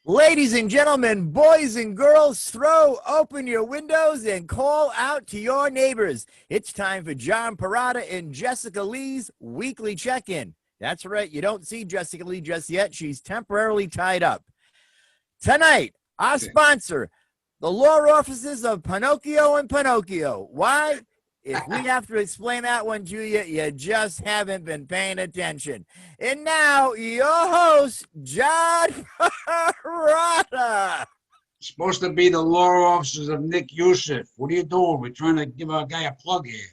Ladies and gentlemen, boys and girls, throw open your windows and call out to your neighbors. It's time for John Perrotta and Jessica Lee's weekly check-in. That's right, you don't see Jessica Lee just yet. She's temporarily tied up. Tonight, our sponsor, the law offices of Pinocchio and Pinocchio. Why? If we have to explain that one to you, you just haven't been paying attention. And now, your host, John Perrotta. Supposed to be the law offices of Nick Youssef. What are you doing? We're trying to give our guy a plug here.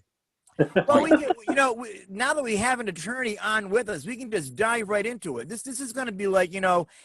Well, now that we have an attorney on with us, we can just dive right into it. This is going to be like,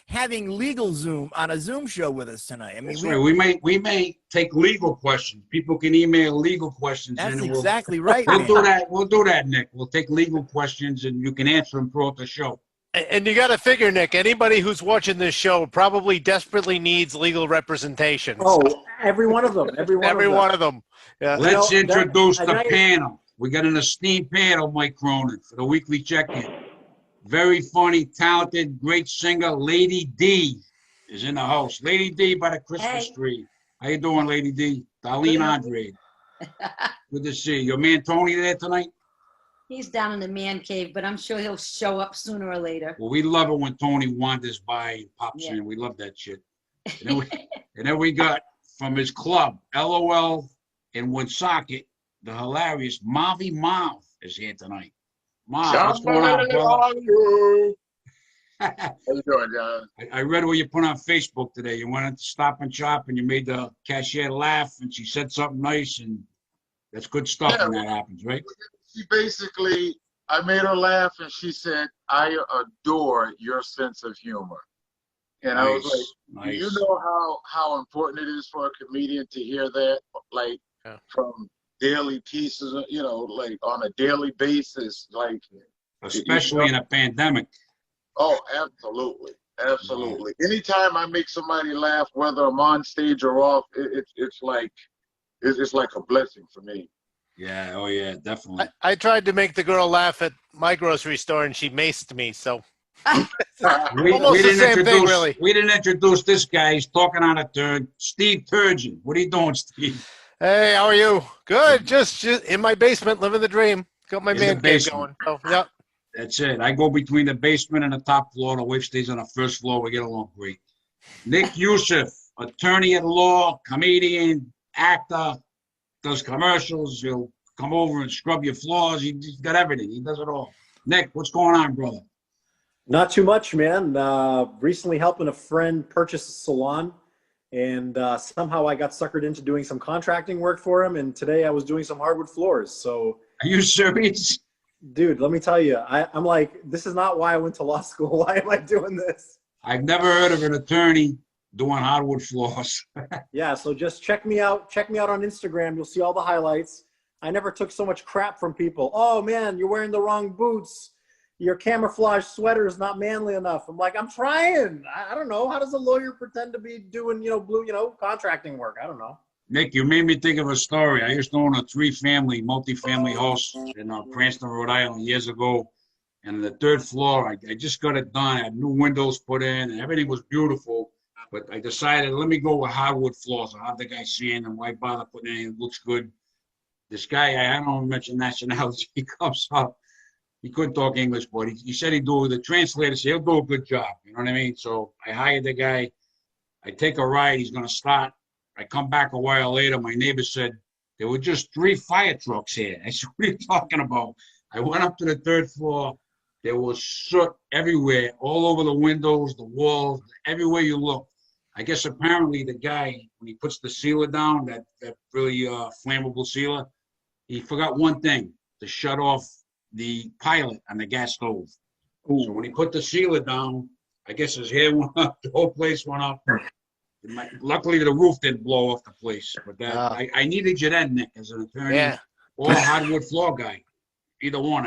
having legal Zoom on a Zoom show with us tonight. I mean, we may take legal questions. People can email legal questions. That's exactly right. We'll do that. We'll do that, Nick. We'll take legal questions and you can answer them throughout the show. And you got to figure, Nick, anybody who's watching this show probably desperately needs legal representation. Oh, every one of them. Every one of them. Yeah. Let's introduce the panel. We got an esteemed panel, Mike Cronin, for the weekly check-in. Very funny, talented, great singer, Lady D is in the house. Lady D by the Christmas tree. How you doing, Lady D? Darlene Andrade. Good to see you. Your man Tony there tonight? He's down in the man cave, but I'm sure he'll show up sooner or later. Well, we love it when Tony wanders by and pops in. We love that shit. And then we got from his club, LOL in Woonsocket, the hilarious Marvin Wells is here tonight. Marv, what's going on, brother? How you doing, John? I read what you put on Facebook today. You went to Stop and Shop and you made the cashier laugh and she said something nice, and that's good stuff when that happens, right? She basically, I made her laugh and she said, I adore your sense of humor. And I was like, you know how important it is for a comedian to hear that, like from daily pieces, like on a daily basis, like especially in a pandemic. Oh, absolutely, absolutely. Anytime I make somebody laugh, whether I'm on stage or off, it's like a blessing for me. Yeah, oh yeah, definitely. I tried to make the girl laugh at my grocery store and she maced me, so we didn't introduce this guy. He's talking on a turn. Steve Turgeon. What are you doing, Steve? Hey, how are you? Good. Just in my basement, living the dream. Got my man cave going. Oh, yeah. That's it. I go between the basement and the top floor. The wife stays on the first floor. We get along great. Nick Youssef, attorney at law, comedian, actor, does commercials. He'll come over and scrub your floors. He's got everything. He does it all. Nick, what's going on, brother? Not too much, man. Recently helping a friend purchase a salon. And somehow I got suckered into doing some contracting work for him. And today I was doing some hardwood floors. So, are you serious? Dude, let me tell you, I'm like, this is not why I went to law school. Why am I doing this? I've never heard of an attorney doing hardwood floors. Yeah, so just check me out. Check me out on Instagram. You'll see all the highlights. I never took so much crap from people. Oh, man, you're wearing the wrong boots. Your camouflage sweater is not manly enough. I'm like, I'm trying. I don't know. How does a lawyer pretend to be doing, contracting work? I don't know. Nick, you made me think of a story. I used to own a multi-family house in Cranston, Rhode Island years ago. And the third floor, I just got it done. I had new windows put in and everything was beautiful. But I decided, let me go with hardwood floors. I'll have the guy sand them. Why bother putting anything that looks good? This guy, I don't want to mention nationality, he comes up. He couldn't talk English, but he said he'd do the translator. Said he'll do a good job. You know what I mean? So I hired the guy. I take a ride. He's going to start. I come back a while later. My neighbor said, there were just 3 fire trucks here. I said, what are you talking about? I went up to the 3rd floor. There was soot everywhere, all over the windows, the walls, everywhere you look. I guess apparently the guy, when he puts the sealer down, that really flammable sealer, he forgot one thing, to shut off the pilot on the gas stove. Ooh. So when he put the sealer down, I guess his hair went up, the whole place went up. Luckily, the roof didn't blow off the place. But I needed you then, Nick, as an attorney or a hardwood floor guy. Either one.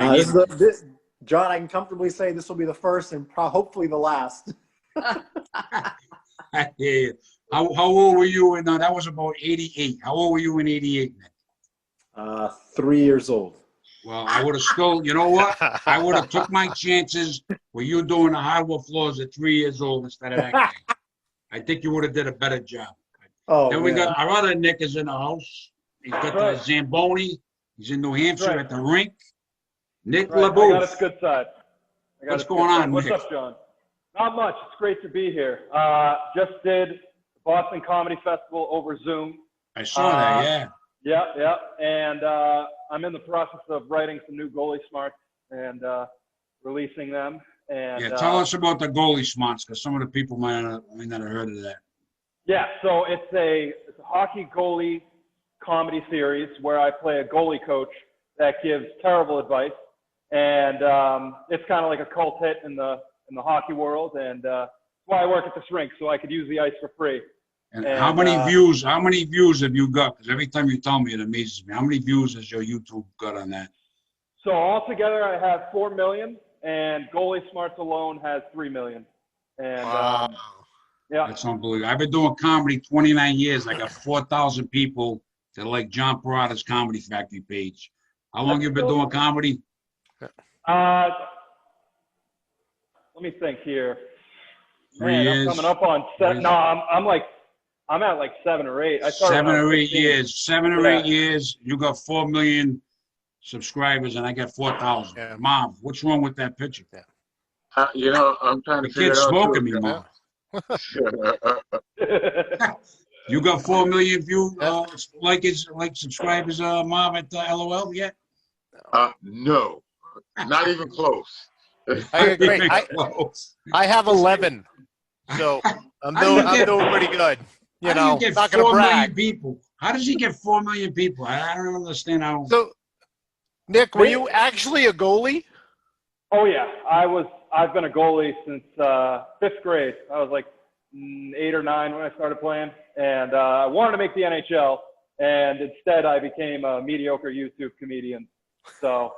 John, I can comfortably say this will be the first and hopefully the last. I hear you. How old were you in, that was about 88. How old were you in 88, Nick? 3 years old. Well, I would have still, you know what? I would have took my chances with you doing the hardwood floors at 3 years old instead of that guy. I think you would have did a better job. Oh, Then we man. got our other Nick is in the house. He's got the Zamboni. He's in New Hampshire at the rink. Nick Right. I got LeBoeuf. its good side. What's going on, What's Nick? up, John? Not much. It's great to be here. Just did the Boston Comedy Festival over Zoom. I saw that, yeah. Yeah. And I'm in the process of writing some new goalie smarts and releasing them. And Yeah, tell us about the goalie smarts, because some of the people might not have heard of that. yeah, so it's a hockey goalie comedy series where I play a goalie coach that gives terrible advice, and it's kind of like a cult hit in the hockey world, and that's why I work at this rink, so I could use the ice for free. And how many views? How many views have you got? Because every time you tell me, it amazes me. How many views has your YouTube got on that? So altogether, I have 4 million, and Goalie Smarts alone has 3 million. And Wow. yeah, That's unbelievable. I've been doing comedy 29 years. I got 4,000 people that like John Perrotta's Comedy Factory page. How long you been doing comedy? let me think here. 3 Man, years. I'm coming up on 7. No, I'm at like 7 or 8. I started 7 when I was or 8 15. years. 7 or Yeah. 8 years. You got 4 million subscribers, and I got 4,000. Yeah. Mom, what's wrong with that picture? You know, I'm trying to The figure kid's it out. smoking too. me, Mom. You got 4 million views, like subscribers, Mom, at LOL yet? No, not even close. I agree. Close. I have 11, so I'm doing pretty good. You How do know, you get not gonna 4 million brag. people? How does he get 4 million people? I don't understand how. So, Nick, were you actually a goalie? Oh yeah, I've been a goalie since 5th grade. I was like 8 or 9 when I started playing, and I wanted to make the NHL, and instead I became a mediocre YouTube comedian. So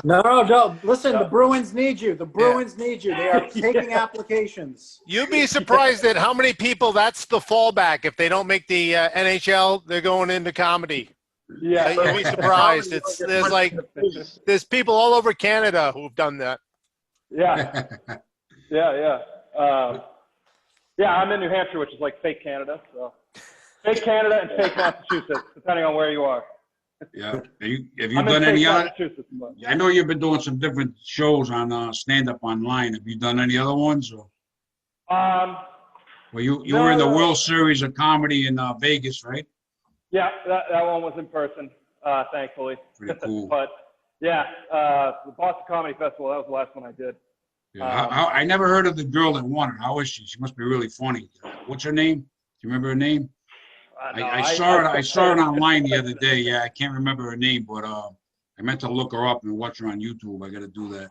No. Listen, the Bruins need you. The Bruins need you. They are taking applications. You'd be surprised at how many people that's the fallback. If they don't make the NHL, they're going into comedy. yeah, You'd be surprised. There's people all over Canada who've done that. yeah. I'm in New Hampshire, which is like fake Canada. So fake Canada and fake Massachusetts, depending on where you are. Yeah. Have you I'm done in any fake other? Massachusetts, but- I know you've been doing some different shows on stand-up online. Have you done any other ones? Or? Well, you were in the No. World Series of Comedy in Vegas, right? Yeah, that one was in person, thankfully. Pretty cool. But yeah, the Boston Comedy Festival, that was the last one I did. Yeah. I never heard of the girl that won it. How is she? She must be really funny. What's her name? Do you remember her name? No, I saw it online the other day. Yeah, I can't remember her name, but I meant to look her up and watch her on YouTube. I got to do that.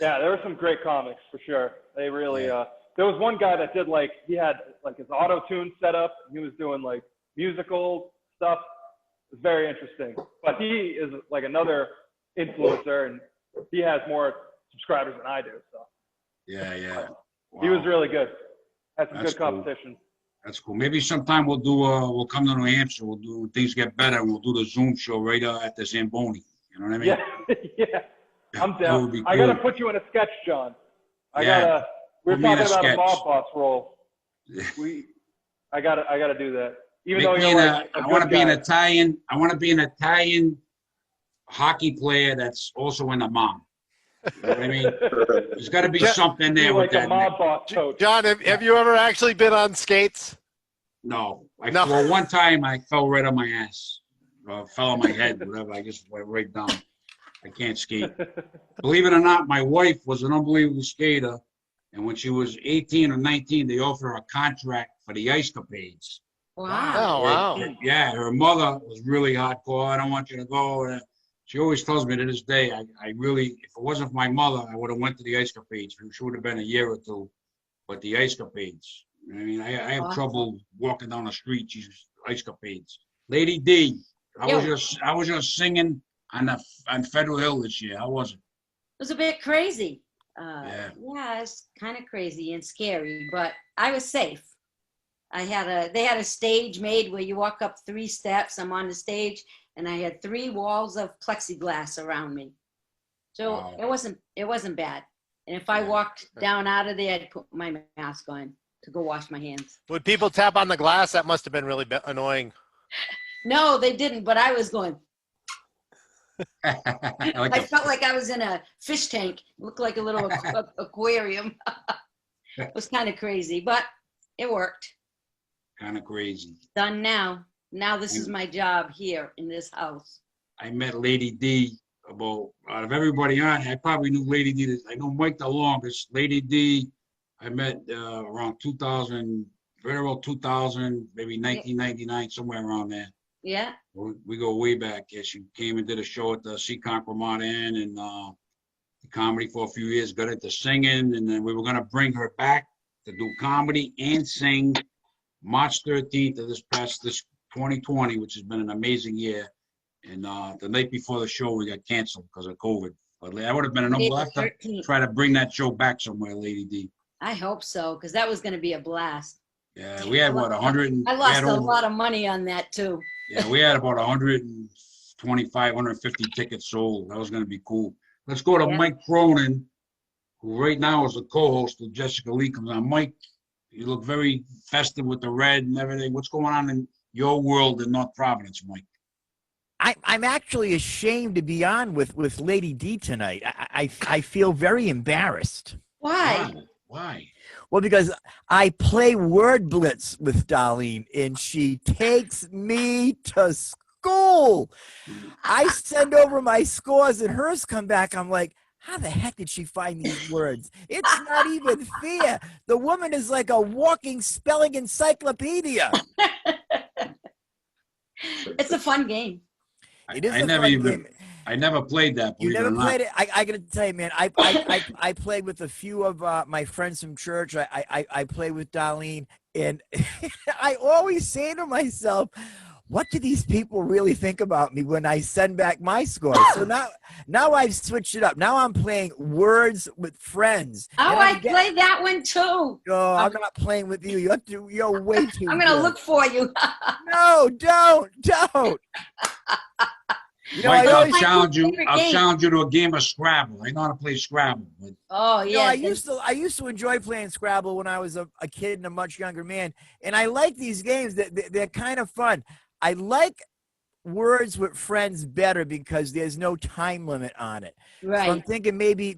Yeah, there were some great comics for sure. They really, there was one guy that did he had his auto-tune set up. He was doing musical stuff. It was very interesting. But he is another influencer, and he has more subscribers than I do. So Yeah. Wow. he was really good. Had some That's good cool. competition. That's cool. Maybe sometime we'll come to New Hampshire. We'll do when things get better, and we'll do the Zoom show right at the Zamboni. You know what I mean? Yeah. I'm That down. would be I gotta cool. put you in a sketch, John. We Put were me in talking a about a sketch. Bob Boss role. I gotta do that. Even though Make me you're I want to be an guy. Italian. I want to be an Italian hockey player that's also in the mom. You know what I mean? There's got to be something there You're with like a that. mob boss coach. John, have you ever actually been on skates? No. No. Well, one time I fell right on my ass. Fell on my head, whatever. I just went right down. I can't skate. Believe it or not, my wife was an unbelievable skater. And when she was 18 or 19, they offered her a contract for the ice capades. Wow. Oh, wow. Yeah, her mother was really hardcore. I don't want you to go. She always tells me to this day, I really, if it wasn't for my mother, I would have went to the ice capades. She would have been a year or two. But the ice capades, I mean, I have Awesome. trouble walking down the street. She's ice capades. Lady D, I was just singing on Federal Hill this year. How was it? It was a bit crazy. Yeah. It's kind of crazy and scary, but I was safe. They had a stage made where you walk up 3 steps. I'm on the stage, and I had 3 walls of plexiglass around me. So Wow. it wasn't bad. And if I walked down out of there, I'd put my mask on. to go wash my hands. Would people tap on the glass? That must have been really annoying. No, they didn't, but I was going. Like I felt like I was in a fish tank. It looked like a little aquarium. It was kind of crazy, but it worked. kind of crazy. Done now. Now this is my job here in this house. I met Lady D about, out of everybody on, I probably knew Lady D. I know Mike the longest. Lady D, I met around 2000, right around 2000, maybe 1999, somewhere around there. Yeah. We go way back. Yeah, she came and did a show at the Seacon Ramada Inn and comedy for a few years, got into singing, and then we were going to bring her back to do comedy and sing March 13th of this 2020, which has been an amazing year. And the night before the show, we got canceled because of COVID. But that would have been we'll have to try to bring that show back somewhere, Lady D. I hope so, because that was going to be a blast. Yeah, we had what, 100? I lost a lot of money on that too. Yeah, we had about 125, 150 tickets sold. That was going to be cool. Let's go to Mike Cronin, who right now is the co-host of Jessica Leigh comes on. Mike, you look very festive with the red and everything. What's going on in your world in North Providence, Mike? I'm actually ashamed to be on with Lady D tonight. I feel very embarrassed. Why? Why? Well, because I play word blitz with Darlene, and she takes me to school. I send over my scores, and hers come back. I'm like, how the heck did she find these words? It's not even fair. The woman is like a walking spelling encyclopedia. It's a fun game. It is a fun game. I never played that. You never played it? I got to tell you, man, I played with a few of my friends from church. I played with Darlene, and I always say to myself, what do these people really think about me when I send back my scores? So now I've switched it up. Now I'm playing words with friends. Oh, I play that one too. No, I'm not playing with you. You're way too I'm going to look for you. No, don't. You know, Mike, I'll challenge you to a game of Scrabble. I know how to play Scrabble. But... Oh, yeah. You know, I used to enjoy playing Scrabble when I was a kid and a much younger man. And I like these games. They're kind of fun. I like words with friends better because there's no time limit on it. Right. So I'm thinking maybe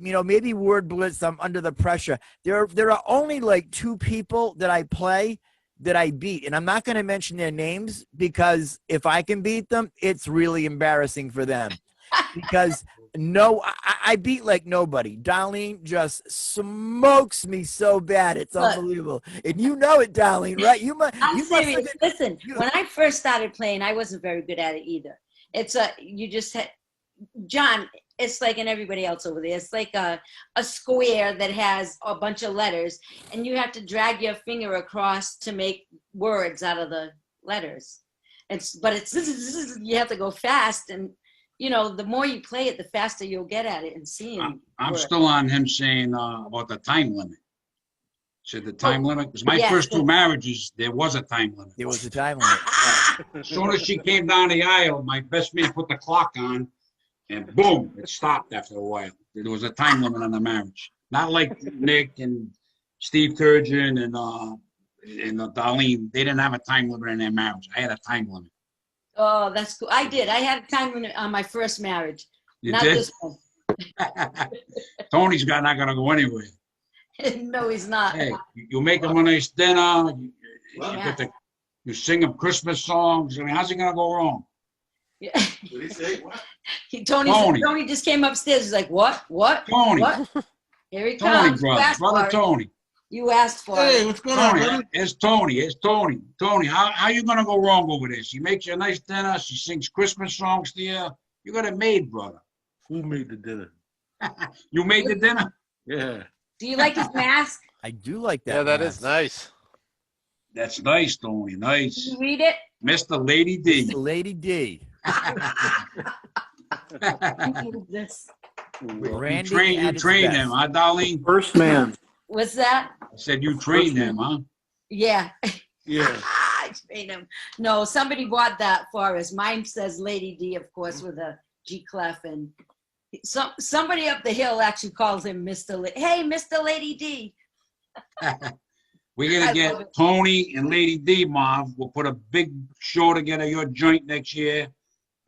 word blitz, I'm under the pressure. There are only like 2 people that I play that I beat, and I'm not going to mention their names because if I can beat them, it's really embarrassing for them. Because I beat like nobody. Darlene just smokes me so bad, it's unbelievable. And you know it, Darlene, right? I'm serious. Listen, when I first started playing, I wasn't very good at it either. John, it's like, and everybody else over there, it's like a square that has a bunch of letters, and you have to drag your finger across to make words out of the letters. You have to go fast, and you know, the more you play it, the faster you'll get at it and seeing. I'm still on him saying about the time limit. Said the time limit, because my first 2 marriages, there was a time limit. There was a time limit. As soon as she came down the aisle, my best man put the clock on, and boom, it stopped after a while. There was a time limit on the marriage. Not like Nick and Steve Turgeon and Darlene. They didn't have a time limit in their marriage. I had a time limit. Oh, that's cool. I did. I had a time limit on my first marriage. You not did? This one. Tony's not going to go anywhere. No, he's not. Hey, you make him a nice dinner. You sing him Christmas songs. I mean, how's it going to go wrong? Yeah. Did he say what? Tony just came upstairs. He's like, what? Tony. What? Here he Tony, comes. brother Tony. You asked for it. Hey, what's going on, brother? It's Tony. Tony, how you going to go wrong over this? She makes you a nice dinner. She sings Christmas songs to you. You got it made, brother. Who made the dinner? You made the dinner? Yeah. Do you like his mask? I do like that. Yeah, that is nice. That's nice, Tony. Nice. Can you read it? Mr. Lady D. Mr. Lady D. This. You trained him, huh, Darlene? First man. What's that? I said you trained him, huh? Yeah. Yeah. I trained him. No, somebody bought that for us. Mine says Lady D, of course, with a G clef, and somebody up the hill actually calls him Mr. Hey, Mr. Lady D. We're gonna get Tony and Lady D, Marv. We'll put a big show together, your joint next year,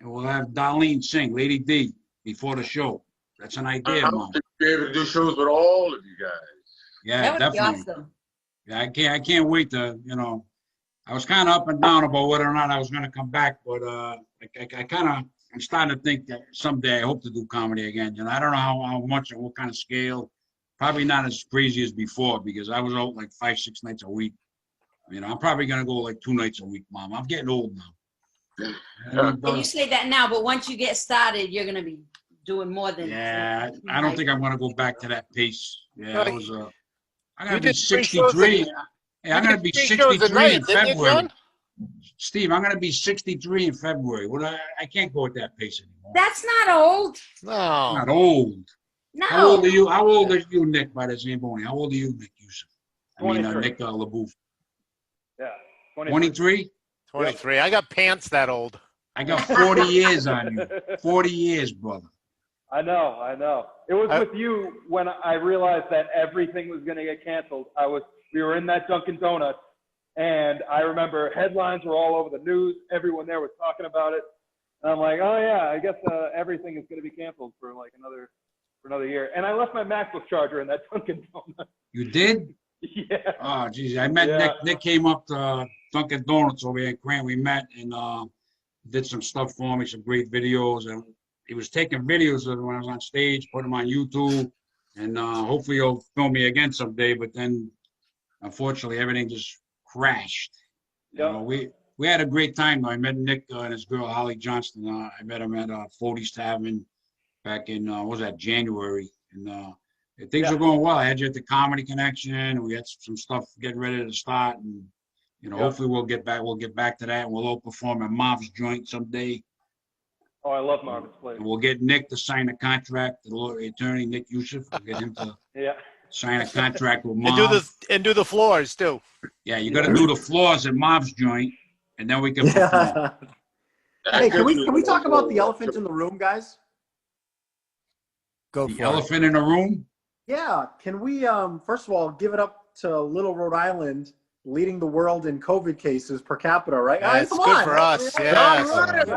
and we'll have Darlene sing, Lady D, before the show. That's an idea, I Marv. would be able to do shows with all of you guys. Yeah, That would definitely. be awesome. Yeah, I can't wait to, I was kind of up and down about whether or not I was going to come back, but I'm starting to think that someday I hope to do comedy again. I don't know how much and what kind of scale. Probably not as crazy as before because I was out like 5-6 nights a week. I'm probably going to go like 2 nights a week, Mom. I'm getting old now. And you say that now, but once you get started, you're going to be doing more than. Yeah, I don't think I'm going to go back to that pace. Yeah, I was. I'm going to You be did 3 shows 63. Hey, I'm going to be 63 in February. Steve, I'm going to be 63 in February. Well, I can't go at that pace anymore. That's not old. No. Not old. No. How old are you? How old are you, Nick, by the Zamboni? How old are you, Nick Yusuf? Nick LeBoeuf. Yeah. 23? 23. I got pants that old. I got 40 years on you. 40 years, brother. I know. It was with you when I realized that everything was going to get canceled. We were in that Dunkin' Donuts, and I remember headlines were all over the news. Everyone there was talking about it. And I'm like, oh yeah, I guess everything is going to be canceled for like another year. And I left my MacBook charger in that Dunkin' Donuts. You did? Yeah. Oh, geez. I met Nick. Nick came up to Dunkin' Donuts over here in Grant. We met and did some stuff for me, some great videos. And he was taking videos of when I was on stage, put them on YouTube. And hopefully he'll film me again someday. But then, unfortunately, everything just crashed. We had a great time, though. I met Nick and his girl, Holly Johnston. I met him at Fody's Tavern back in, January? And things were going well. I had you at the Comedy Connection. We had some stuff getting ready to start. And, hopefully we'll get back to that. And we'll all perform at Marv's joint someday. Oh, I love Marvin's place. And we'll get Nick to sign a contract, the attorney, Nick Yusuf. We'll get him to sign a contract with Marv. And do the floors, too. Yeah, you got to do the floors at Marv's joint, and then we can perform. Hey, can we talk about the elephant in the room, guys? Go for it. The elephant in the room? Yeah. Can we, first of all, give it up to Little Rhode Island leading the world in COVID cases per capita, right? That's good for us. Yeah,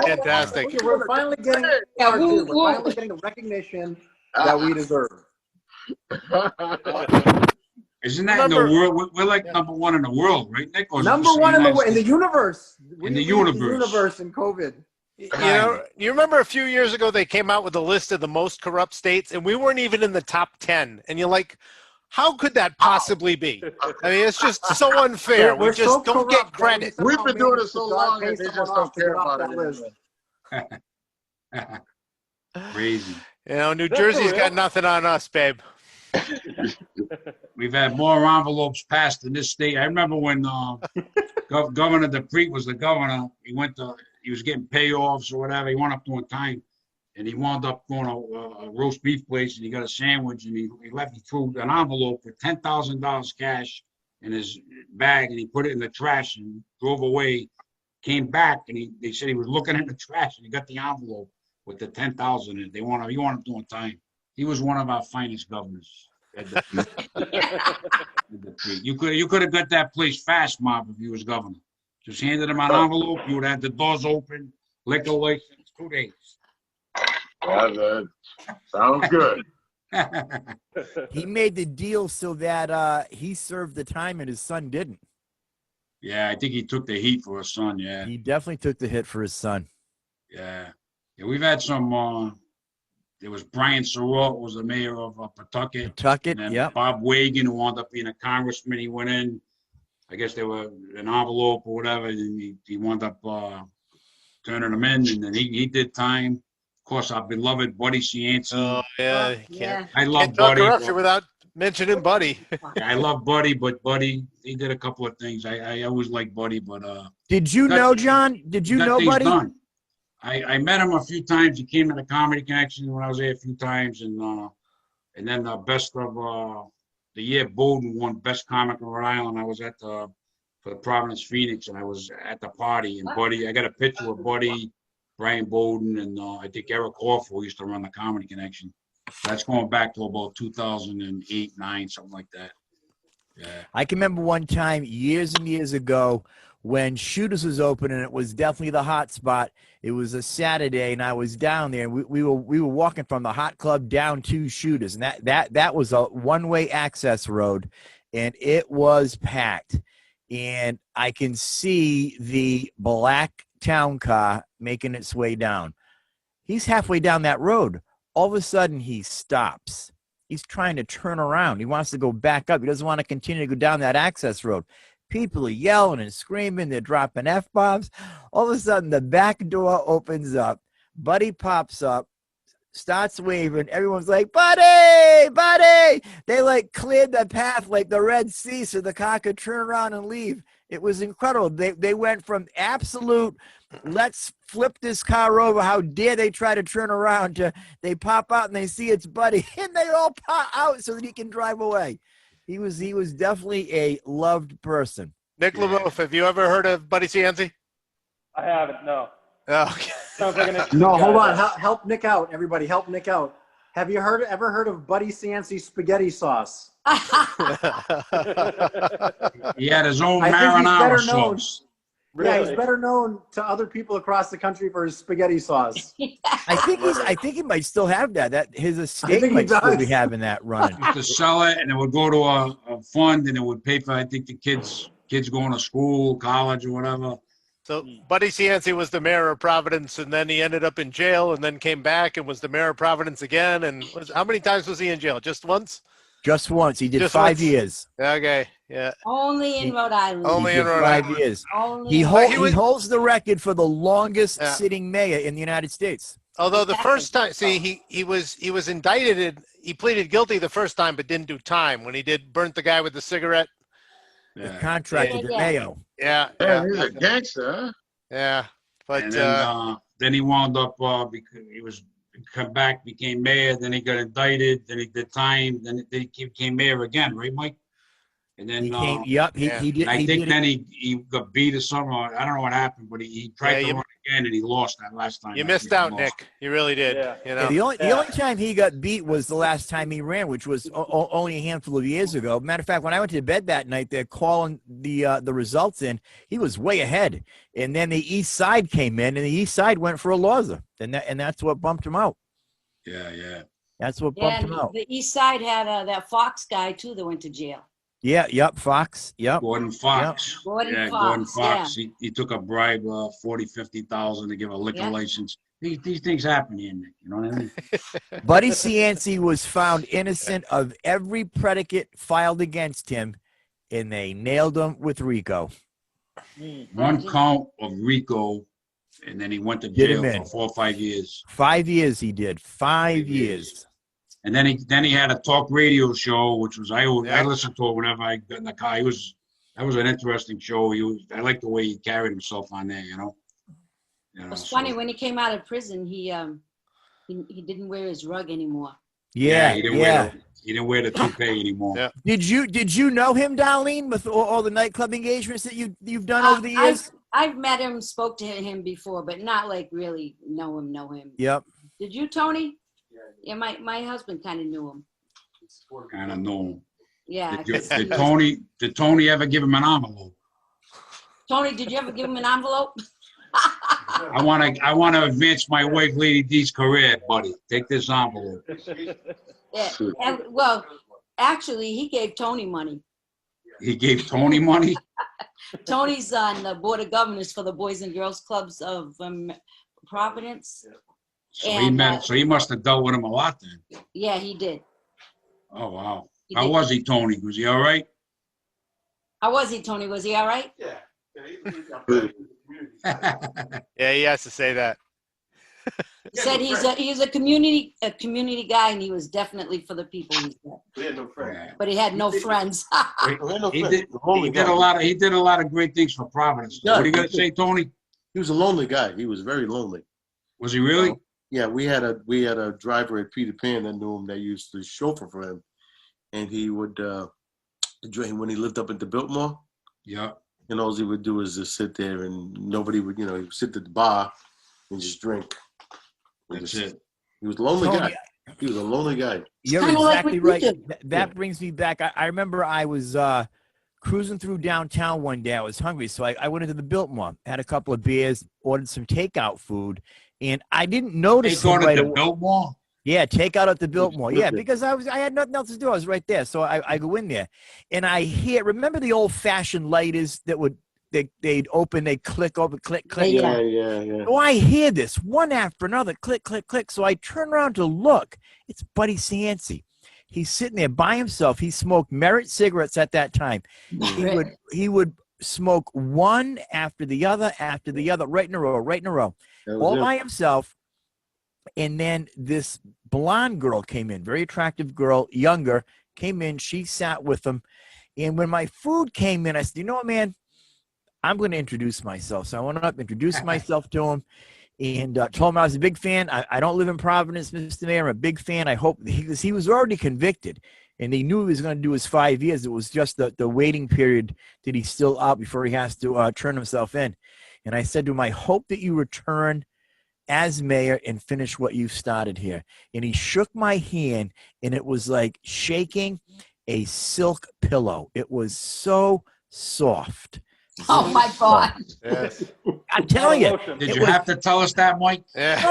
fantastic. We're finally getting the recognition that we deserve. Isn't that in the world? We're like number one in the world, right, Nick? Number one in the universe. In the universe in COVID. You remember a few years ago they came out with a list of the most corrupt states, and we weren't even in the top 10. And you're like, how could that possibly be? I mean, it's just so unfair. We just so don't get credit. We've been doing it so long, and they just don't care about it. Crazy. New Jersey's got nothing on us, babe. We've had more envelopes passed in this state. I remember when Governor DePrete was the governor. He was getting payoffs or whatever. He went up doing time, and he wound up going to a roast beef place, and he got a sandwich, and he threw an envelope for $10,000 cash in his bag, and he put it in the trash and drove away. Came back, and they said he was looking in the trash, and he got the envelope with the $10,000 in it. He wound up doing time. He was one of our finest governors. You could have got that place fast, Marv, if he was governor. Just handed him an envelope. You would have the doors open, liquor license, 2 days. Sounds good. He made the deal so that he served the time and his son didn't. Yeah, I think he took the heat for his son. Yeah, he definitely took the hit for his son. Yeah, we've had some. There was Brian Surratt, was the mayor of Pawtucket. Yeah. Bob Wagon, who wound up being a congressman. He went in. I guess they were an envelope or whatever, and he wound up turning them in, and then he did time. Of course, our beloved Buddy Cianci. Oh yeah, I love Buddy. Talk corruption without mentioning Buddy. I love Buddy, but Buddy, he did a couple of things. I always liked Buddy, but did you know, John? Did you know Buddy? Done. I met him a few times. He came to the Comedy Connection when I was there a few times, and then the best of the year Bowden won Best Comic in Rhode Island. I was at for the Providence Phoenix, and I was at the party. And Buddy, I got a picture with Buddy, Brian Bowden, and I think Eric Hoff, who used to run the Comedy Connection. That's going back to about 2008, 9, something like that. Yeah. I can remember one time years and years ago when Shooters was open, and it was definitely the hot spot. It was a Saturday, and I was down there, and we were walking from the hot club down to Shooters, and that was a one-way access road, and it was packed. And I can see the black town car making its way down. He's halfway down that road. All of a sudden, he stops. He's trying to turn around. He wants to go back up. He doesn't want to continue to go down that access road. People are yelling and screaming. They're dropping F-bombs. All of a sudden, the back door opens up. Buddy pops up, starts waving. Everyone's like, Buddy, Buddy. They like cleared the path like the Red Sea so the car could turn around and leave. It was incredible. They went from absolute, let's flip this car over, how dare they try to turn around, to they pop out and they see it's Buddy, and they all pop out so that he can drive away. He was definitely a loved person. Nick LeBoeuf, have you ever heard of Buddy Cianci? I haven't, no. Oh, okay. Sounds like an interesting No, guy. hold on. Help Nick out, everybody. Help Nick out. Have you ever heard of Buddy Cianci spaghetti sauce? He had his own I think he's marinara better known. sauce. Yeah, he's better known to other people across the country for his spaghetti sauce. I think he might still have that. That his estate think he might still be does. having that running. Used to sell it, and it would go to a fund, and it would pay for, I think, the kids going to school, college, or whatever. So Buddy Cianci was the mayor of Providence, and then he ended up in jail, and then came back and was the mayor of Providence again. And how many times was he in jail? Just once? Just once. He did Just 5 once. years. Okay, yeah. Only in Rhode Island. Only He in did Rhode 5 Island. years. Only He in- He was- holds the record for the longest Yeah. sitting mayor in the United States. Although the first time, see, he was indicted. He pleaded guilty the first time, but didn't do time when he burnt the guy with the cigarette. The Yeah. contract with the Yeah. mayo. Yeah, Yeah, yeah, he's a gangster, huh? yeah. But And then he wound up because he was come back, became mayor. Then he got indicted. Then he did time. Then he became mayor again, right, Mike? And then He came. Yep. yeah. He did. I he think did then he got beat or something. Or I don't know what happened, but he tried Yeah, to you- run again, and he lost that last time. you I missed think he out, lost. Nick. You really did. Yeah. You Yeah, know. the only time he got beat was the last time he ran, which was only a handful of years ago. Matter of fact, when I went to bed that night, they're calling the results in. He was way ahead, and then the East Side came in, and the East Side went for a Loza, and that's what bumped him out. Yeah, yeah. That's what Yeah, bumped him and out. the East Side had that Fox guy too that went to jail. Yeah. Yep. Fox. Yep. Gordon Fox. Gordon Yeah, Fox, Gordon Fox. He took a bribe, 40,000-50,000 to give a liquor Yeah. license. These things happen here, Nick. You know what I mean? Buddy Cianci was found innocent of every predicate filed against him, and they nailed him with RICO. One count of RICO, and then he went to Get jail him in. for 4 or 5 years. 5 years he did. 5 years. And then he had a talk radio show, which was I Yeah. listened to it whenever I got in the car. That was an interesting show. I liked the way he carried himself on there. You know. It was funny when he came out of prison. He didn't wear his rug anymore. Yeah. he Yeah. didn't wear the toupee anymore. Yeah. Did you know him, Darlene, with all the nightclub engagements that you've done over the years? I've met him, spoke to him before, but not like really know him. Yep. Did you, Tony? Yeah, my husband kind of knew him. Kind of know. Yeah. Did Tony ever give him an envelope? Tony, did you ever give him an envelope? I want to advance my wife, Lady D's career, buddy. Take this envelope. Yeah. Well, actually, he gave Tony money. He gave Tony money. Tony's on the board of governors for the Boys and Girls Clubs of Providence. So he must have dealt with him a lot then. Yeah, he did. Oh wow. He How did. was he, Tony? Was he all right? How was he, Tony? Was he all right? Yeah, he has to say that. He said he's a community guy, and he was definitely for the people. He said, We had no friends. Yeah. but he had no friends. We had no He friends. did, A lonely he did guy. a lot of great things for Providence. Yeah, What are you he gonna did. say, Tony? He was a lonely guy. He was very lonely. Was he really? Yeah, we had a driver at Peter Pan that knew him that used to chauffeur for him, and he would drink when he lived up at the Biltmore. Yeah. And all he would do is just sit there, and nobody would, he would sit at the bar and just drink. That's it. He was a lonely guy. He was a lonely guy. You're Kinda like exactly what you right. That brings me back. I remember I was cruising through downtown one day. I was hungry, so I went into the Biltmore, had a couple of beers, ordered some takeout food, and I didn't notice They him go to right the away. Biltmore? Yeah, takeout at the Biltmore. Yeah, Okay. because I had nothing else to do. I was right there, so I go in there, and I hear. Remember the old-fashioned lighters that they'd open, they'd click open, click, click. Yeah. So I hear this one after another, click, click, click. So I turn around to look. It's Buddy Cianci. He's sitting there by himself. He smoked Merit cigarettes at that time. He would smoke one after the other, right in a row, all by himself. And then this blonde girl came in, very attractive girl, younger, came in. She sat with him. And when my food came in, I said, you know what, man? I'm going to introduce myself. So I went up, introduced myself to him, and told him I was a big fan. I don't live in Providence, Mr. Mayor. I'm a big fan. I hope he was already convicted, and he knew he was going to do his 5 years. It was just the waiting period that he's still out before he has to turn himself in. And I said to him, I hope that you return as mayor and finish what you started here. And he shook my hand, and it was like shaking a silk pillow. It was so soft. Oh my God. Yes. I'm telling you. Did you have to tell us that, Mike? Yeah.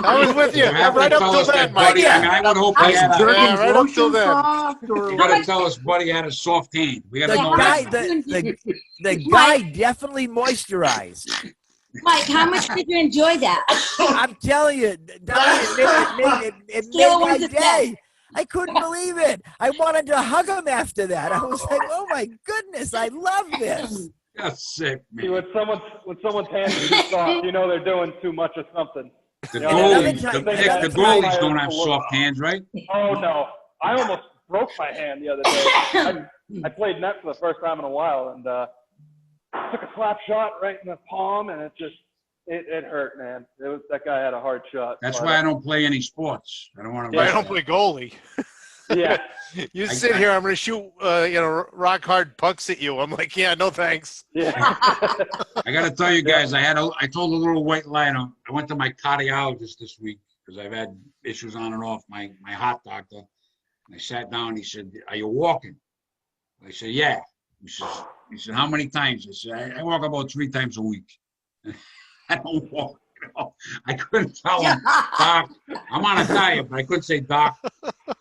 I was with you. You have Right to up tell till us that then, Mike. Buddy. I mean, I would hope he had a, Yeah, right up till then. you got to tell us Buddy had a soft hand. We got to know that. The guy definitely moisturized. Mike, how much did you enjoy that? I'm telling you, it Scale made of 1 my to day. 10. I couldn't believe it. I wanted to hug him after that. I was like, oh my goodness, I love this. That's sick, See, man. when someone's hands are too soft, you know they're doing too much of something. The Yeah, goalies don't have soft hands, right? Oh no, I almost broke my hand the other day. I played net for the first time in a while, and took a slap shot right in the palm, and it hurt, man. That guy had a hard shot. That's why I don't play any sports. I don't want to. I don't play goalie. Yeah. You sit here, I'm going to shoot, rock hard pucks at you. I'm like, yeah, no thanks. Yeah. I got to tell you guys, I told a little white lie. I went to my cardiologist this week because I've had issues on and off. My heart doctor. And I sat down. And he said, "Are you walking?" I said, "Yeah." He said, "How many times?" I said, "I walk about 3 times a week." I don't walk. I couldn't tell him, "Doc, I'm on a diet," but I couldn't say, "Doc,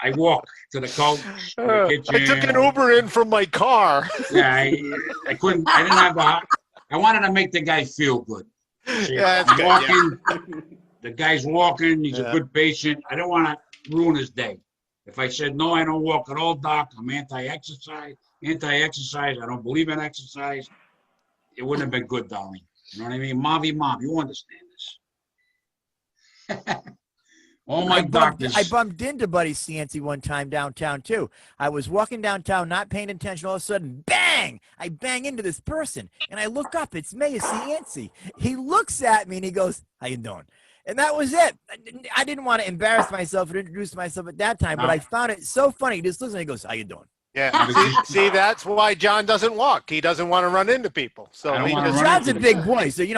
I walk to the couch, to the kitchen." I took an Uber in from my car. Yeah, I couldn't. I didn't have I wanted to make the guy feel good. Yeah, that's good, walking. The guy's walking. He's a good patient. I don't want to ruin his day. If I said, "No, I don't walk at all, Doc. I'm anti-exercise. I don't believe in exercise," it wouldn't have been good, darling. You know what I mean? Mom, you understand this. All my doctors. I bumped into Buddy Cianci one time downtown, too. I was walking downtown, not paying attention. All of a sudden, bang! I bang into this person. And I look up. It's Mayor Cianci. He looks at me, and he goes, "How you doing?" And that was it. I didn't want to embarrass myself and introduce myself at that time, but I found it so funny. He just looks and he goes, "How you doing?" Yeah. See, that's why John doesn't walk. He doesn't want to run into people. So John's a big boy. So, you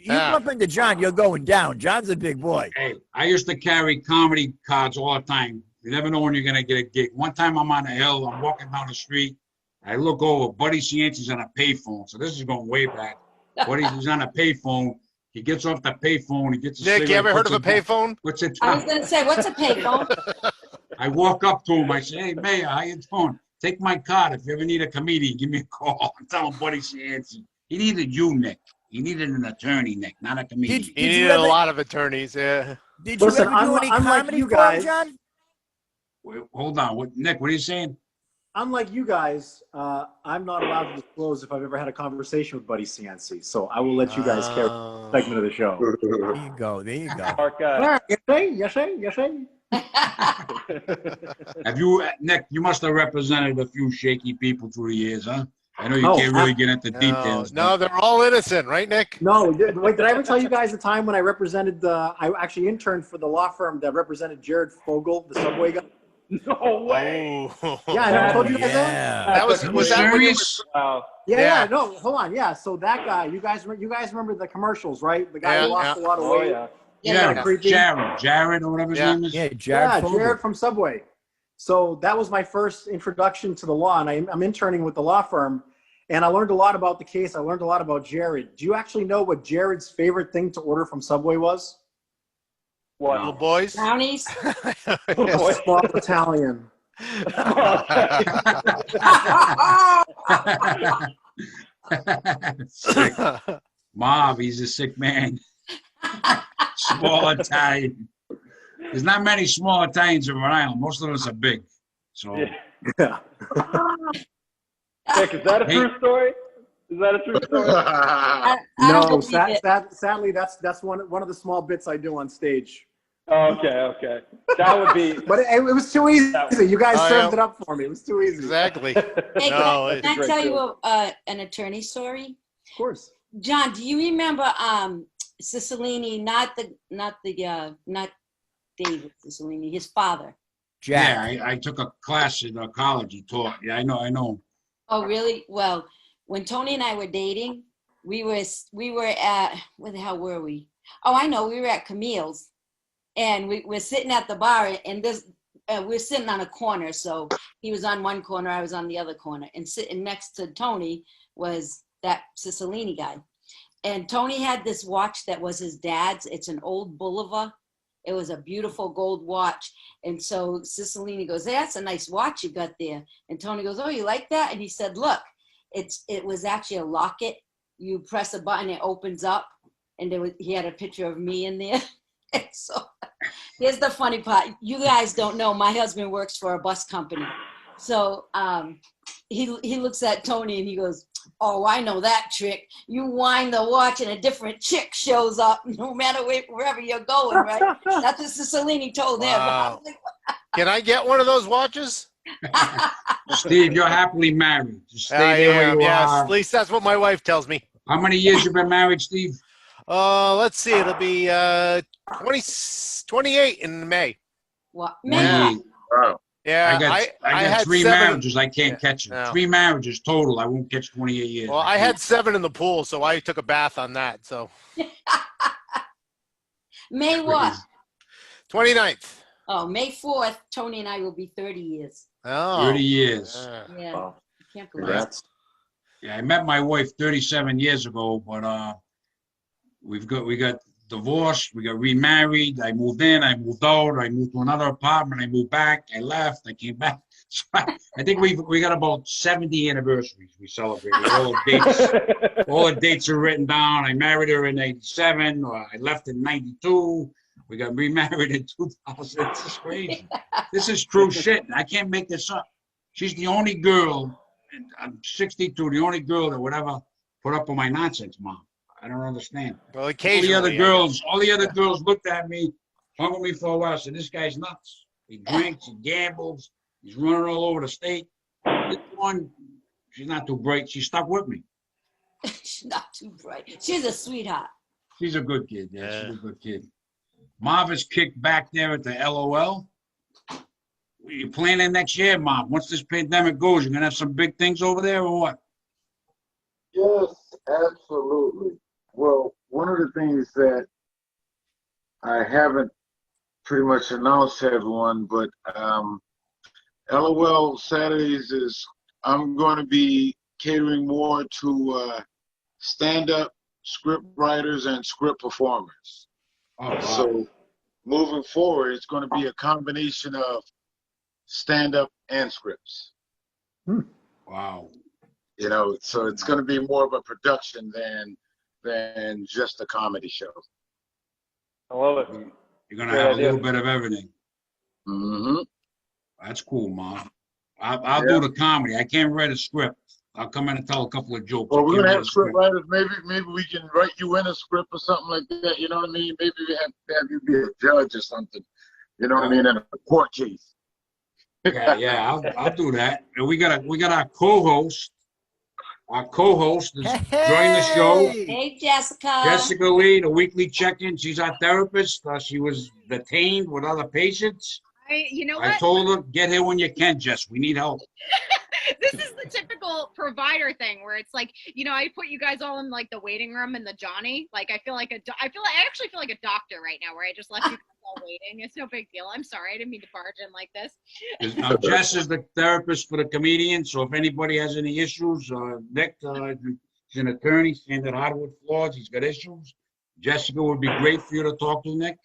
bump into John, you're going down. John's a big boy. Hey, I used to carry comedy cards all the time. You never know when you're going to get a gig. One time I'm on a hill. I'm walking down the street. I look over. Buddy Cianci's on a payphone. So this is going way back. Buddy's on a payphone. He gets off the payphone. He gets a Nick, cigarette, you ever heard of a payphone? What's it? I was going to say, what's a payphone? I walk up to him. I say, "Hey, Mayor, how you doing? Take my card. If you ever need a comedian, give me a call." I'm telling Buddy Cianci. He needed you, Nick. He needed an attorney, Nick, not a comedian. He needed a lot of attorneys, yeah. Did you ever do any comedy for him, John? Wait, hold on. Nick, what are you saying? Unlike you guys, I'm not allowed to disclose if I've ever had a conversation with Buddy Cianci, so I will let you guys carry the segment of the show. There you go. Smart guy. Yes, Have you, Nick? You must have represented a few shaky people through the years, huh? I know you can't really get into details. No, they're all innocent, right, Nick? No, wait, did I ever tell you guys the time when I represented I actually interned for the law firm that represented Jared Fogle, the subway guy? No way. Oh. Yeah, I never told you guys that? That was that serious? Wow. Yeah, no, hold on. Yeah, so that guy, you guys remember the commercials, right? The guy who lost a lot of weight. Yeah. Jared, creepy. Jared, or whatever his name is. Yeah, Jared. Fogle. Jared from Subway. So that was my first introduction to the law, and I'm interning with the law firm, and I learned a lot about the case. I learned a lot about Jared. Do you actually know what Jared's favorite thing to order from Subway was? What? Little boys? Brownies? A small Italian. Sick. Marv, he's a sick man. Small Italian. There's not many small Italians in Rhode Island. Most of us are big. So. Yeah. Nick, is that a true story? Is that a true story? No, sadly, that's one of the small bits I do on stage. Okay. That would be. But it was too easy. You guys served it up for me. It was too easy. Exactly. Hey, can I tell you an attorney story? Of course. John, do you remember Cicilline? Not David Cicilline, his father. Jack. Yeah, I took a class in college. He taught. Yeah, I know. Oh, really? Well, when Tony and I were dating, we were at, where the hell were we? Oh, I know. We were at Camille's, and we're sitting at the bar, and we're sitting on a corner. So he was on one corner, I was on the other corner, and sitting next to Tony was that Cicilline guy. And Tony had this watch that was his dad's. It's an old Bulova. It was a beautiful gold watch. And so Cicilline goes, hey, that's a nice watch you got there. And Tony goes, oh, you like that? And he said, look, it was actually a locket. You press a button, it opens up. And he had a picture of me in there. And so here's the funny part. You guys don't know, my husband works for a bus company. So he looks at Tony and he goes, oh, I know that trick. You wind the watch and a different chick shows up no matter wherever you're going, right? That's what Cicilline told him. Wow. Can I get one of those watches? Steve, you're happily married. Just stay there where you are. At least that's what my wife tells me. How many years you been married, Steve? Let's see. It'll be 28 in May. What? May. Wow. Yeah, I got had 3 7. marriages. I can't catch them. No. 3 marriages total. I won't catch 28 years. Well, I had 7 in the pool, so I took a bath on that. So May what? 29th. Oh, May 4th, Tony and I will be 30 years. Oh, 30 years. Yeah. Wow. I can't believe it. Congrats. Yeah, I met my wife 37 years ago, but we got divorced, we got remarried, I moved in, I moved out, I moved to another apartment, I moved back, I left, I came back. So I think we got about 70 anniversaries we celebrated. All the dates are written down. I married her in 87, or I left in 92. We got remarried in 2000. This is crazy. This is true shit. I can't make this up. She's the only girl, I'm 62, the only girl that would ever put up with my nonsense, Mom. I don't understand. well, All occasionally. the other girls looked at me, hung with me for a while, said, this guy's nuts. He drinks, he gambles, he's running all over the state. This one, she's not too bright. She stuck with me. She's not too bright. She's a sweetheart. She's a good kid. Yeah, she's a good kid. Marv kicked back there at the LOL. What are you planning next year, Marv? Once this pandemic goes, you're going to have some big things over there or what? Yes, absolutely. Well, one of the things that I haven't pretty much announced to everyone, but LOL Saturdays is I'm going to be catering more to stand-up script writers and script performers. Oh, wow. So moving forward, it's going to be a combination of stand-up and scripts. Wow. You know, so it's going to be more of a production than just a comedy show. I love it. You're going to have a little bit of everything. Mm-hmm. That's cool, Mom. I'll do the comedy. I can't write a script. I'll come in and tell a couple of jokes. Well, we're going to have script writers. Maybe we can write you in a script or something like that. You know what I mean? Maybe we have you be a judge or something. You know what I mean? In a court case. Yeah, I'll do that. And we got our co-host. Our co-host is joining the show. Hey, Jessica. Jessica Leigh, the weekly check-in. She's our therapist. She was detained with other patients. You know what? I told her, get here when you can, Jess. We need help. this is the typical provider thing where it's like, I put you guys all in like the waiting room and the Johnny. Like I actually feel like a doctor right now where I just left you guys all waiting. It's no big deal. I'm sorry, I didn't mean to barge in like this. Now, Jess is the therapist for the comedian, so if anybody has any issues, Nick, he's an attorney, standard hardwood floors. He's got issues. Jessica would be great for you to talk to, Nick.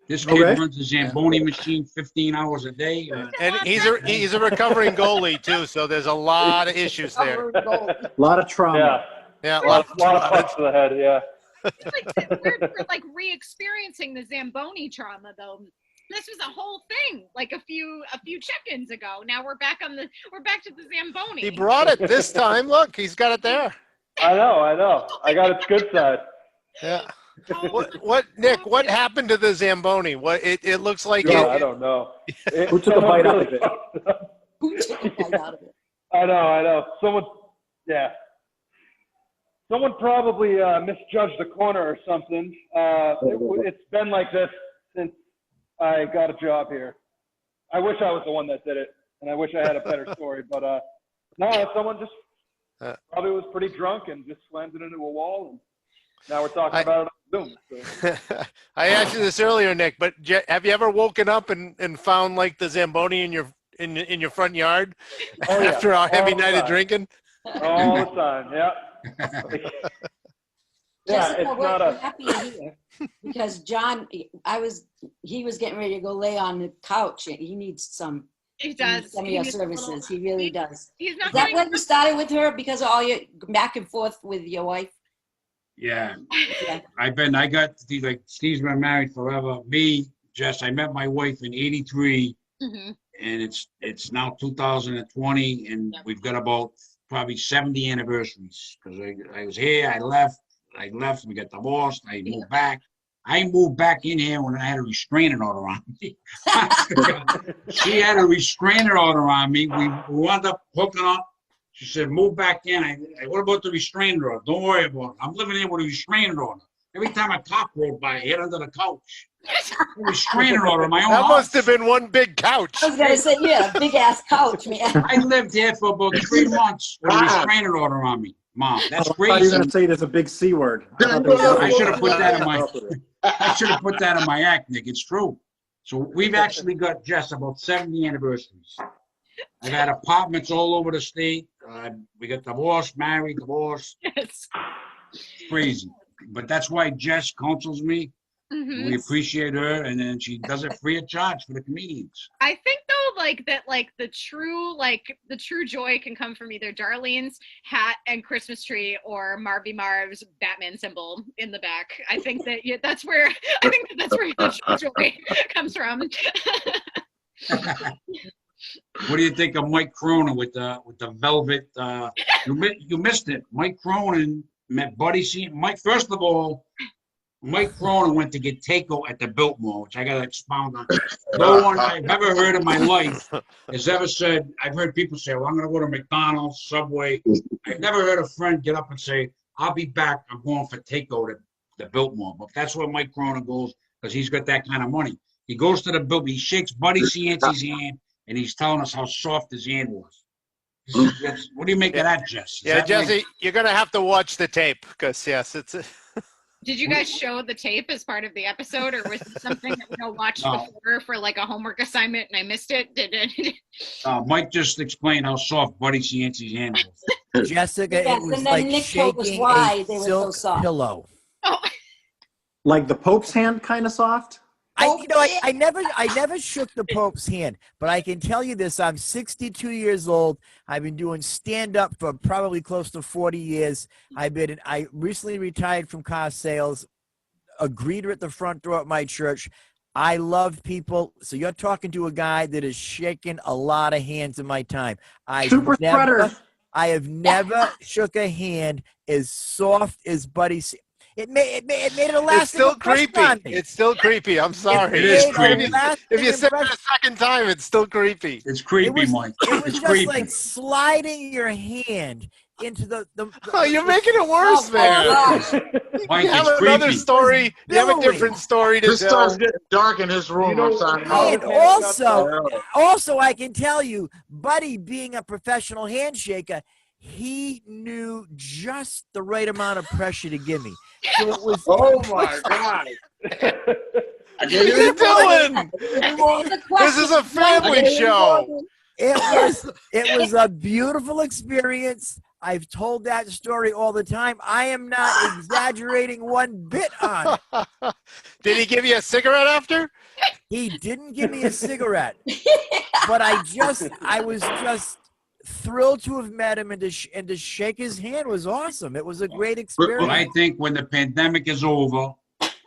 This kid runs a Zamboni machine 15 hours a day. And he's a recovering goalie too, so there's a lot of issues there. A lot of trauma. Yeah, a lot of punch to the head. Yeah. We're like re-experiencing the Zamboni trauma though. This was a whole thing like a few check-ins ago. Now we're back to the Zamboni. He brought it this time. Look, he's got it there. I know. I got its good side. Yeah. Nick, what happened to the Zamboni? It looks like I don't know. Who took a bite out of it? Who took a bite out of it? I know. Someone probably misjudged the corner or something. It's been like this since I got a job here. I wish I was the one that did it, and I wish I had a better story. But no, someone just probably was pretty drunk and just slammed it into a wall, and now we're talking about it on Zoom. So. I asked you this earlier, Nick, but have you ever woken up and found like the Zamboni in your front yard after a heavy night of drinking? All the time, yeah. Jessica, it's we're not a. happy you're here because John, he was getting ready to go lay on the couch. He needs some. He does. Some of your services. He really does. He's not. Is that when you started with her because of all your back and forth with your wife? Yeah. I got Steve's been married forever. Me, Jess, I met my wife in '83, and it's now 2020, and we've got about probably 70 anniversaries because I was here, I left, we got divorced, I moved back. I moved back in here when I had a restraining order on me. She had a restraining order on me. We wound up hooking up. She said, move back in. What about the restraining order? Don't worry about it. I'm living here with a restraining order. Every time a cop rode by, I hid under the couch. A restraining order in my own house. That must have been one big couch. I was going to say, yeah, big ass couch, man. I lived here for about 3 months with a restraining order on me. Mom, that's crazy. I thought you were going to say there's a big C word. I should have put that in my. I should have put that in my act, Nick. It's true. So we've actually got just about 70 anniversaries. I've had apartments all over the state. We got divorced, married, divorced. Yes. Crazy. But that's why Jess counsels me. We appreciate her, and then she does it free of charge for the comedians. I think though, the true joy can come from either Darlene's hat and Christmas tree or Marv's Batman symbol in the back. I think that's where the true joy comes from. What do you think of Mike Cronin with the velvet? You missed it. Mike Cronin met Buddy Cianci. Mike, first of all, Mike Cronin went to get takeout at the Biltmore, which I got to expound on. No one I've ever heard in my life has ever said, I've heard people say, well, I'm going to go to McDonald's, Subway. I've never heard a friend get up and say, I'll be back. I'm going for takeout at the Biltmore. But that's where Mike Cronin goes because he's got that kind of money. He goes to the Biltmore. He shakes Buddy Cianci's hand, and he's telling us how soft his hand was. What do you make of that, Jess? Jesse, you're going to have to watch the tape because, yes, it's... Did you guys show the tape as part of the episode, or was it something that we all watched before for like a homework assignment and I missed it? Mike just explained how soft Buddy Cianci's hand was. Jessica, yes, it was and then like Nick shaking was why they a were silk so soft. pillow. Oh. Like the Pope's hand, kind of soft. I never shook the Pope's hand, but I can tell you this: I'm 62 years old. I've been doing stand-up for probably close to 40 years. I recently retired from car sales. A greeter at the front door at my church. I love people. So you're talking to a guy that has shaken a lot of hands in my time. I have never shook a hand as soft as Buddy. It made it a lasting. It's still creepy. It's still creepy. I'm sorry. It is creepy. If you said it a second time, it's still creepy. It's creepy, Mike. It was just like sliding your hand into the Oh, you're making it worse, man. Mike, You have it's another creepy. story. You have a Billowy. different story to This starts tell. getting dark in his room. You know- I'm signing Oh, And off. also, I can tell you, Buddy, being a professional handshaker, he knew just the right amount of pressure to give me. So it was. Oh my God. What are you doing? This is a family show. It was a beautiful experience. I've told that story all the time. I am not exaggerating one bit on it. Did he give you a cigarette after? He didn't give me a cigarette, but I was just thrilled to have met him and to shake his hand was awesome. It was a great experience. I think when the pandemic is over,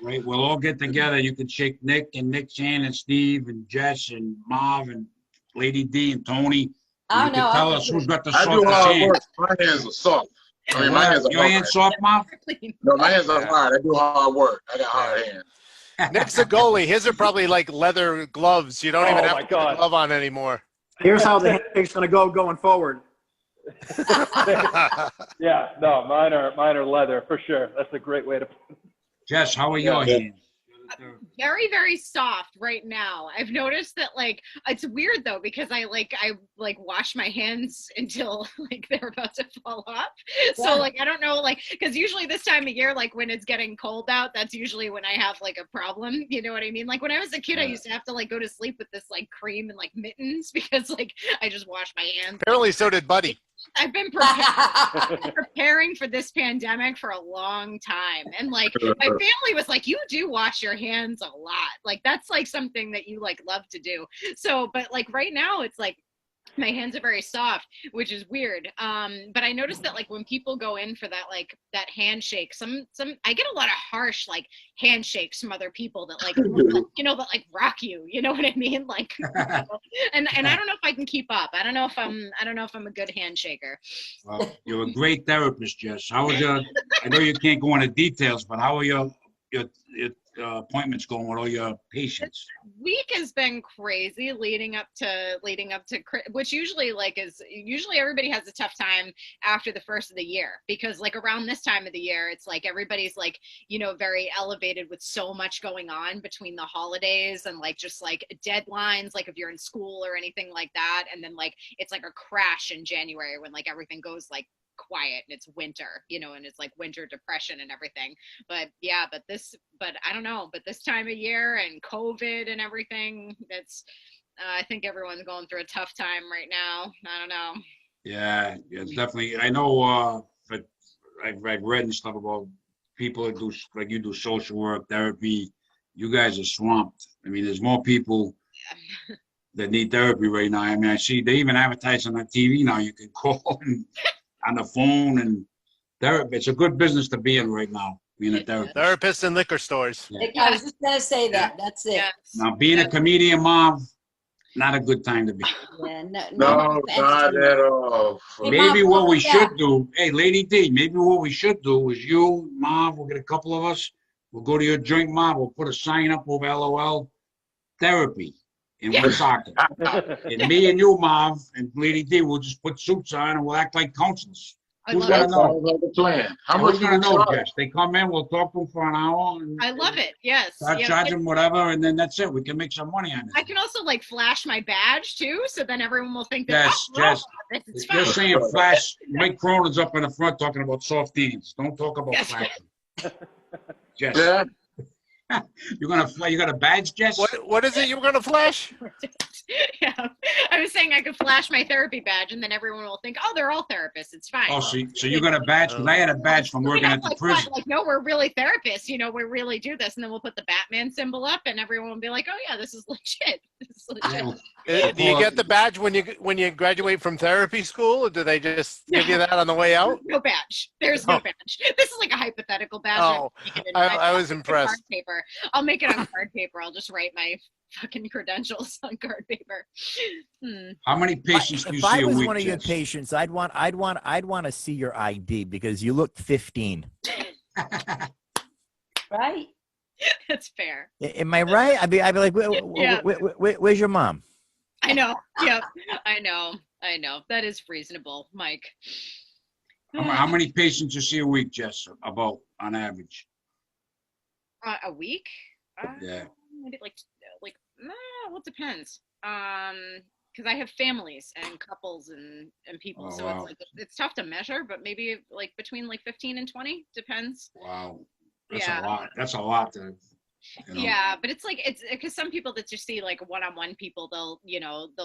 right, we'll all get together. You can shake Nick and Nick's hand and Steve and Jess and Marv and Lady D and Tony. I You don't know. can tell us who's got the I do softest hard hand. work. My hands are soft. I mean, my hands are Your hard. hand's soft, Marv? No, my hands are hard. I do hard work. I got hard hands. Nick's a goalie. His are probably like leather gloves. You don't even Oh, have my to put God. a glove on anymore. Here's how the handshake's going to go going forward. Yeah, no, mine are leather for sure. That's a great way to put it. Jess, how are your hands? Very, very soft right now. I've noticed that like it's weird though because I wash my hands until like they're about to fall off. So like I don't know like because usually this time of year like when it's getting cold out that's usually when I have like a problem. You know what I mean? Like when I was a kid I used to have to like go to sleep with this like cream and like mittens because like I just wash my hands. Apparently, so did Buddy. I've been preparing for this pandemic for a long time. And like my family was like, you do wash your hands a lot. Like that's like something that you like love to do. So, but like right now it's like my hands are very soft, which is weird. But I noticed that like when people go in for that like that handshake, some I get a lot of harsh like handshakes from other people that like you know that like rock you. You know what I mean? Like, and I don't know if I can keep up. I don't know if I'm a good handshaker. Well, you're a great therapist, Jess. How was your? I know you can't go into details, but how are your appointments going with all your patients? Week has been crazy leading up to which usually everybody has a tough time after the first of the year because like around this time of the year it's like everybody's like you know very elevated with so much going on between the holidays and like just like deadlines like if you're in school or anything like that and then like it's like a crash in January when like everything goes like quiet and it's winter, you know, and it's like winter depression and everything. But yeah, but I don't know, but this time of year and COVID and everything, that's I think everyone's going through a tough time right now. I don't know. Yeah, definitely. I know, but I've read and stuff about people that do like you do social work, therapy. You guys are swamped. I mean, there's more people that need therapy right now. I mean, I see they even advertise on the TV now. You can call and on the phone and therapy. It's a good business to be in right now, being a therapist. Therapists in liquor stores. I was just gonna say that. That's it. Yes. Now, being a comedian, Mom, not a good time to be. Yeah, No, not at all. Hey, Maybe Mom, what we look at should do, hey, Lady D, maybe what we should do is you, Mom, we'll get a couple of us, we'll go to your drink, Mom, we'll put a sign up over LOL, therapy in Woonsocket. And me and you, Mom, and Lady D, we'll just put suits on and we'll act like counselors. I Who's love gonna it. know? Sounds like a plan. How And much who's you gonna know, charge? Jess? They come in, we'll talk to them for an hour. And I love it. Yes. start Yeah, charging whatever, and then that's it. We can make some money on I it. can also like flash my badge too, so then everyone will think that Jess, oh, Jess, well, it's if you're fine. saying flash, Mike Cronin's up in the front talking about soft teens. Don't talk about Yes. flashing. Jess, Yeah. you got a badge, Jess? What is it you were gonna flash? Yeah, I was saying I could flash my therapy badge, and then everyone will think, "Oh, they're all therapists. It's fine." Oh, so you got a badge? Because I had a badge from We working have, at the like, prison. like, no, we're really therapists. You know, we really do this, and then we'll put the Batman symbol up, and everyone will be like, "Oh yeah, this is legit. This is legit." Do you get the badge when you graduate from therapy school, or do they just give you that on the way out? No badge. There's no badge. This is like a hypothetical badge. Oh, I was I'll make it impressed. Card paper. I'll make it on card paper. I'll just write my fucking credentials on card paper. How many patients do you If I see a was week, one of your Jess? patients, I'd want to see your ID because you look 15. Right? That's fair. Am I right? I'd be like, Yeah. where's your mom? I know. Yep. I know. That is reasonable, Mike. How many patients you see a week, Jess? About on average? A week? Yeah. Maybe well, it depends. Because I have families and couples and people, Oh, so wow. it's tough to measure, but maybe between 15 and 20 depends. Wow. That's Yeah. a lot. That's a lot to, Yeah, but it's because some people that just see one-on-one people, they'll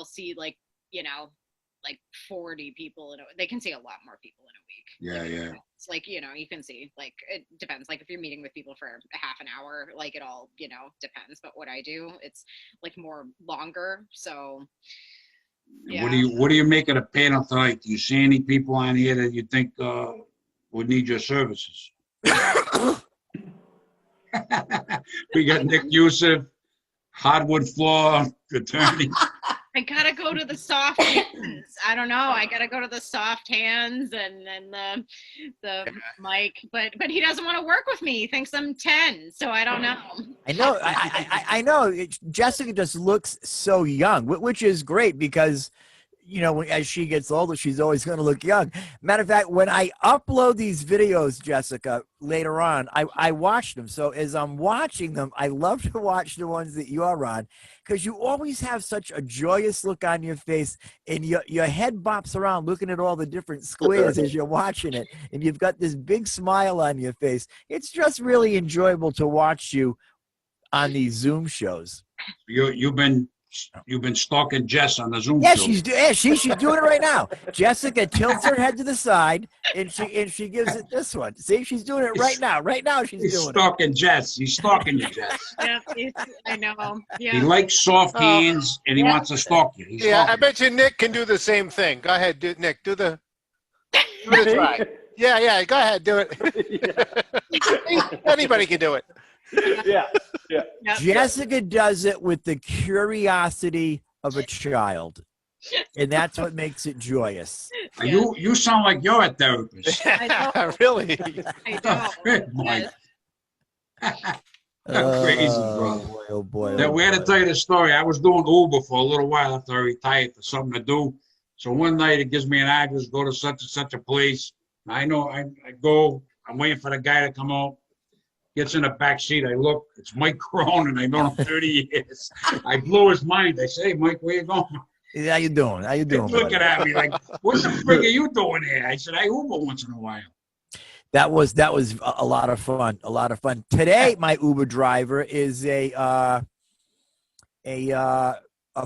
see 40 people they can see a lot more people in a week. Yeah. It's you can see it depends. If you're meeting with people for a half an hour, it all depends. But what I do, it's more longer. So yeah. What do you make of the panel tonight? Do you see any people on here that you think would need your services? We got Nick Youssef, hardwood floor attorney. I gotta go to the soft hands. I don't know. I gotta go to the soft hands and the Mike, but he doesn't want to work with me. He thinks I'm 10, so I don't know. I know. I know. Jessica just looks so young, which is great because, as she gets older, she's always going to look young. Matter of fact, when I upload these videos, Jessica, later on, I watch them. So as I'm watching them, I love to watch the ones that you're on because you always have such a joyous look on your face and your head bops around looking at all the different squares as you're watching it. And you've got this big smile on your face. It's just really enjoyable to watch you on these Zoom shows. You've been stalking Jess on the Zoom Yeah, show. she's doing it right now. Jessica tilts her head to the side and she gives it this one. See, she's doing it right now. Right now she's doing stalking Jess. He's stalking you, Jess. Yeah, I know. Yeah. He likes soft hands and he wants to stalk you. I bet you Nick can do the same thing. Go ahead, Nick. Do the try. Yeah. Go ahead, do it. Anybody can do it. Yeah. Jessica does it with the curiosity of a child, and that's what makes it joyous. You sound like you're a therapist. Really? I know. Mike. Crazy, brother. Oh boy. We had to tell you the story. I was doing Uber for a little while after I retired for something to do. So one night it gives me an address, go to such and such a place. I know I go, I'm waiting for the guy to come out. Gets in the back seat. I look, it's Mike Cronin. I've known him 30 years. I blow his mind. I say, hey, Mike, where you going? How you doing? He's looking at me like, what the frick are you doing here? I said, I Uber once in a while. That was a lot of fun. A lot of fun. Today, my Uber driver is a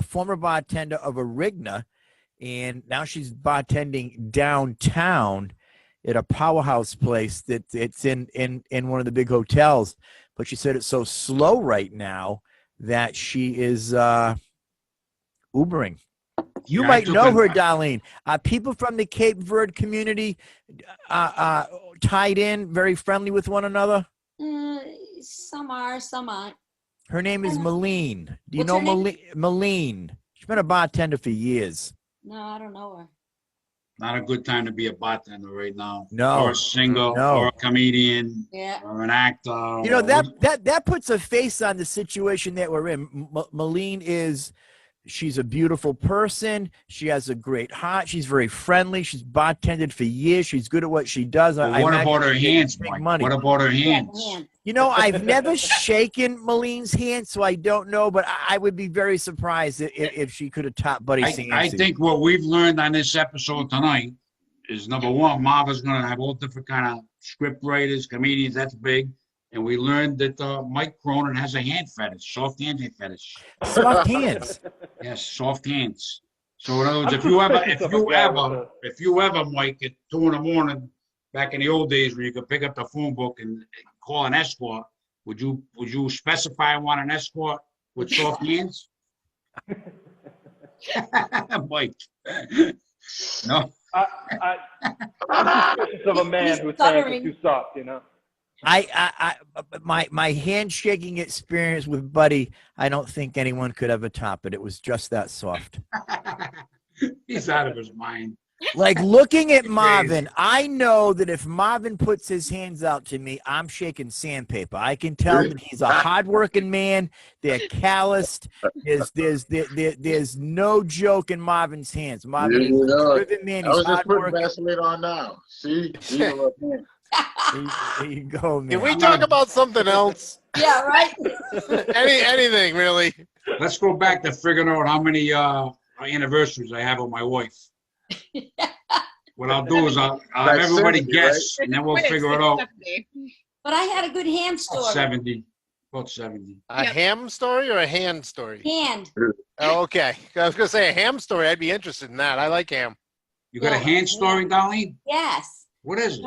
former bartender of Arigna, and now she's bartending downtown at a powerhouse place that it's in one of the big hotels. But she said it's so slow right now that she is Ubering. You might know her, Darlene. People from the Cape Verde community tied in, very friendly with one another? Some are, some aren't. Her name is Malene. Do you What's know her name? Malene? She's been a bartender for years. No, I don't know her. Not a good time to be a bartendor right now. No. Or a singer, or a comedian, or an actor. You know, that puts a face on the situation that we're in. Malene she's a beautiful person. She has a great heart. She's very friendly. She's bartended for years. She's good at what she does. Well, what about her hands, Mike? What about her hands? You know, I've never shaken Malene's hand, so I don't know, but I would be very surprised if she could have topped Buddy Cianci. I think what we've learned on this episode tonight is, number one, Marva's going to have all different kind of script writers, comedians. That's big. And we learned that Mike Cronin has a hand fetish, soft hand fetish. Soft hands. Yes, soft hands. So in other words, if you ever, Mike, at 2 a.m, back in the old days when you could pick up the phone book and call an escort, would you specify and want an escort with soft hands? Mike. No. I'm suspicious of a man whose hands are too soft, you know. My handshaking experience with Buddy, I don't think anyone could ever top it. It was just that soft. He's out of his mind. Like looking at Marvin, I know that if Marvin puts his hands out to me, I'm shaking sandpaper. I can tell that he's a hardworking man. They're calloused. There's no joke in Marvin's hands. Marvin is a driven man. He's I was just putting hardworking. Vaseline on now. See? There you go, man. Can we talk about something else? Yeah, right. Anything really? Let's go back to figuring out how many anniversaries I have with my wife. What I'll do is I'll have everybody 70, guess, right? and then we'll figure it out. But I had a good hand About story. 70. About 70. A ham story or a hand story? Hand. Oh, okay. I was gonna say a ham story. I'd be interested in that. I like ham. You got a hand story, Darlene? Yes. What is it?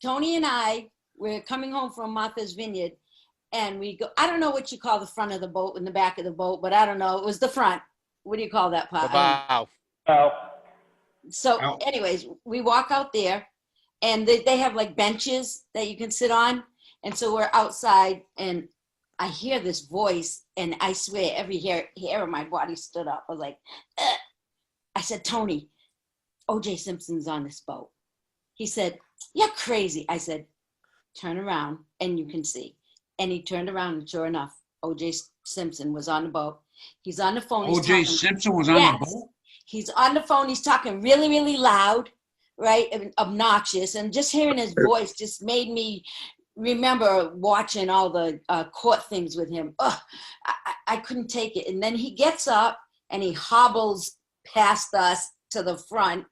Tony and I were coming home from Martha's Vineyard, and we go. I don't know what you call the front of the boat and the back of the boat, but I don't know. It was the front. What do you call that part? Wow. Oh. So, Oh. anyways, we walk out there, and they have like benches that you can sit on. And so we're outside, and I hear this voice, and I swear every hair of my body stood up. I was like, ugh. I said, Tony, O.J. Simpson's on this boat. He said, you're crazy. I said, turn around, and you can see. And he turned around, and sure enough, O.J. Simpson was on the boat. He's on the phone. O.J. Simpson was on the boat? He's on the phone. He's talking really, really loud, right? And obnoxious. And just hearing his voice just made me remember watching all the court things with him. Ugh, I couldn't take it. And then he gets up and he hobbles past us to the front.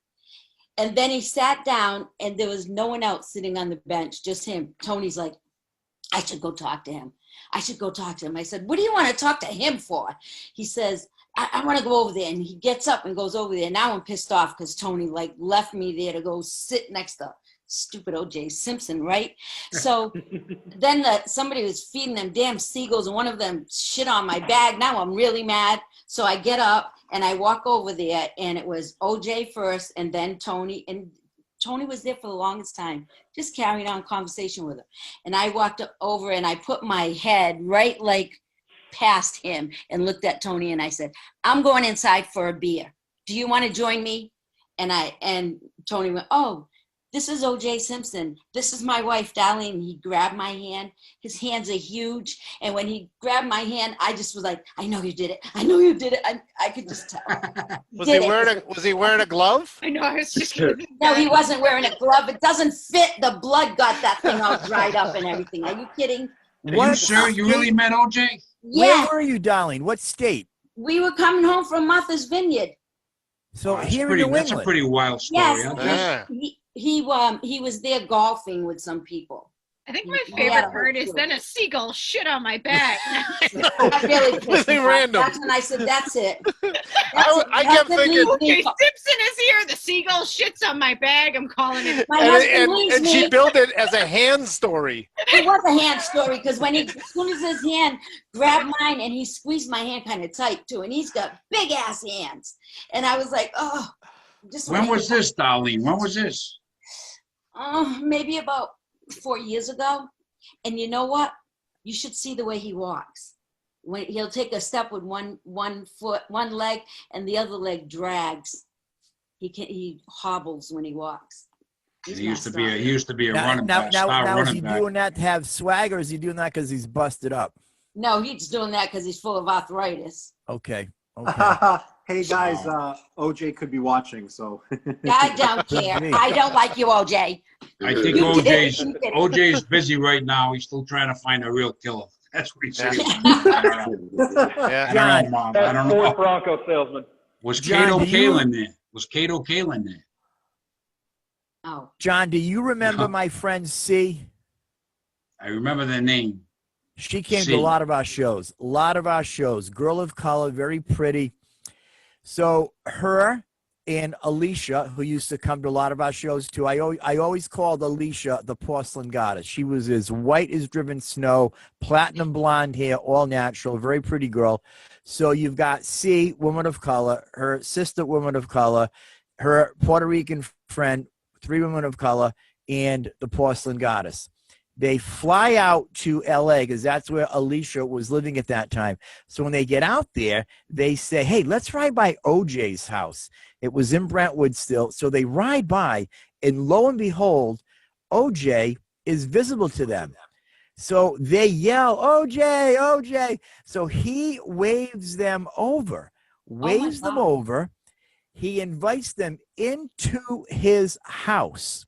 And then he sat down and there was no one else sitting on the bench, just him. Tony's like, I should go talk to him. I should go talk to him. I said, what do you want to talk to him for? He says, I want to go over there. And he gets up and goes over there. Now I'm pissed off because Tony like left me there to go sit next to stupid O.J. Simpson, right? So then somebody was feeding them damn seagulls and one of them shit on my bag. Now I'm really mad. So I get up and I walk over there and it was O.J. first and then Tony. And Tony was there for the longest time, just carrying on conversation with her. And I walked over and I put my head right like past him and looked at Tony and I said, I'm going inside for a beer. Do you want to join me? And Tony went, oh, this is O.J. Simpson. This is my wife, Darlene. He grabbed my hand. His hands are huge. And when he grabbed my hand, I just was like, I know you did it. I know you did it. I could just tell. Was he wearing a glove? I know. I was just kidding. No, he wasn't wearing a glove. It doesn't fit. The blood got that thing all dried up and everything. Are you kidding? Are you sure you really met O.J.? Yeah. Where were you, Darlene? What state? We were coming home from Martha's Vineyard. So That's here in New that's a England. pretty wild story. Yes, Huh? Yeah. he was there golfing with some people. I think my Yeah. favorite part is then a seagull shit on my back. I really pissed me Completely off. random. That's when I said, that's it. I kept thinking- Okay, Simpson is here. The seagull shits on my bag. I'm calling it. My husband leaves And she me. built it as a hand story. It was a hand story because as soon as his hand grabbed mine and he squeezed my hand kind of tight too, and he's got big ass hands, and I was like, oh, just When was this, Darlene? When was this? Maybe about 4 years ago. And you know what? You should see the way he walks. When he'll take a step with one foot, one leg, and the other leg drags. He hobbles when he walks. He used to be a Now, running back, star now is he running back. doing that to have swag, or is he doing that because he's busted up? No, he's doing that because he's full of arthritis. Okay. Okay. Hey guys, OJ could be watching, so. I don't care. I don't like you, OJ. I think OJ's busy right now. He's still trying to find a real killer. That's what he's saying. I don't know. Yeah. I don't know, Mom. I don't Ford know. Bronco salesman. Was John, Cato do you- Kalin there? Was Cato Kalin there? Oh, John, do you remember my friend C? I remember the name. She came C. to a lot of our shows. A lot of our shows. Girl of color, very pretty. So her and Alicia, who used to come to a lot of our shows too, I always called Alicia the porcelain goddess. She was as white as driven snow, platinum blonde hair, all natural, very pretty girl. So you've got C, woman of color, her sister, woman of color, her Puerto Rican friend, 3 women of color, and the porcelain goddess. They fly out to LA because that's where Alicia was living at that time. So when they get out there, they say, hey, let's ride by OJ's house. It was in Brentwood still. So they ride by, and lo and behold, OJ is visible to them. So they yell, OJ, OJ. So he waves them over, waves them over. He invites them into his house.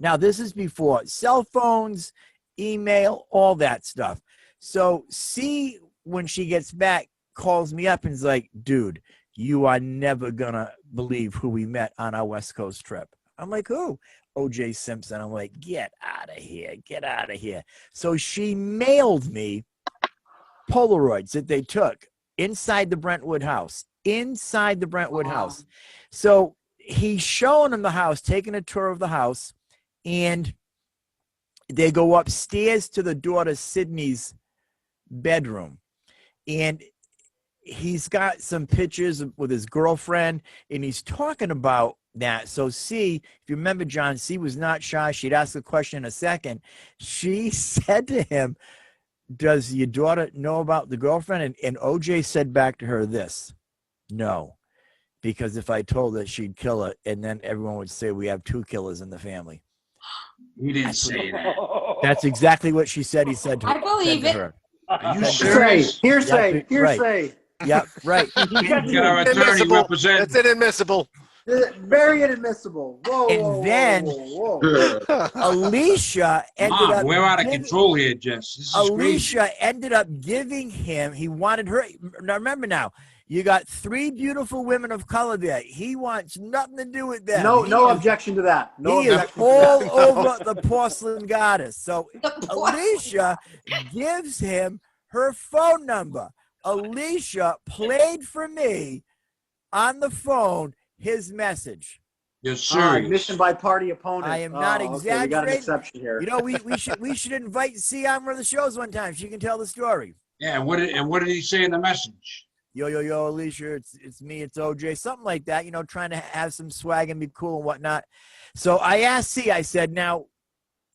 Now, this is before cell phones, email, all that stuff. So C, when she gets back, calls me up and is like, dude, you are never going to believe who we met on our West Coast trip. I'm like, who? OJ Simpson. I'm like, get out of here. Get out of here. So she mailed me Polaroids that they took inside the Brentwood house. Inside the Brentwood house. So he's showing them the house, taking a tour of the house. And they go upstairs to the daughter Sydney's bedroom. And he's got some pictures with his girlfriend, and he's talking about that. So C, if you remember, John, C was not shy. She'd ask a question in a second. She said to him, does your daughter know about the girlfriend? And OJ said back to her this, no, because if I told her, she'd kill her, and then everyone would say we have two killers in the family. He didn't say that. That's exactly what she said. He said to her. I believe it. Her. Are you Hearsay, serious? hearsay, Right. hearsay. Yep, right. Get our attorney Inadmissible. represent. It's inadmissible. Very inadmissible. Whoa, And whoa, then- whoa, whoa, whoa. Alicia ended Mom, up. we're out of giving- control here, Jess. This is crazy. Alicia ended up giving him. He wanted her. Now remember, now you got three beautiful women of color there. He wants nothing to do with that. No objection to that. No He is objection to all that. over the porcelain goddess. So The porcelain. Alicia gives him her phone number. Alicia played for me on the phone his message. You're serious. Admission by party opponent. I am not Okay, we got an exaggerating. exception here. You know, we should invite C on one of the shows one time. She can tell the story. Yeah, and what did he say in the message? Yo, Alicia, it's me, it's OJ, something like that, you know, trying to have some swag and be cool and whatnot. So I asked C, I said, now,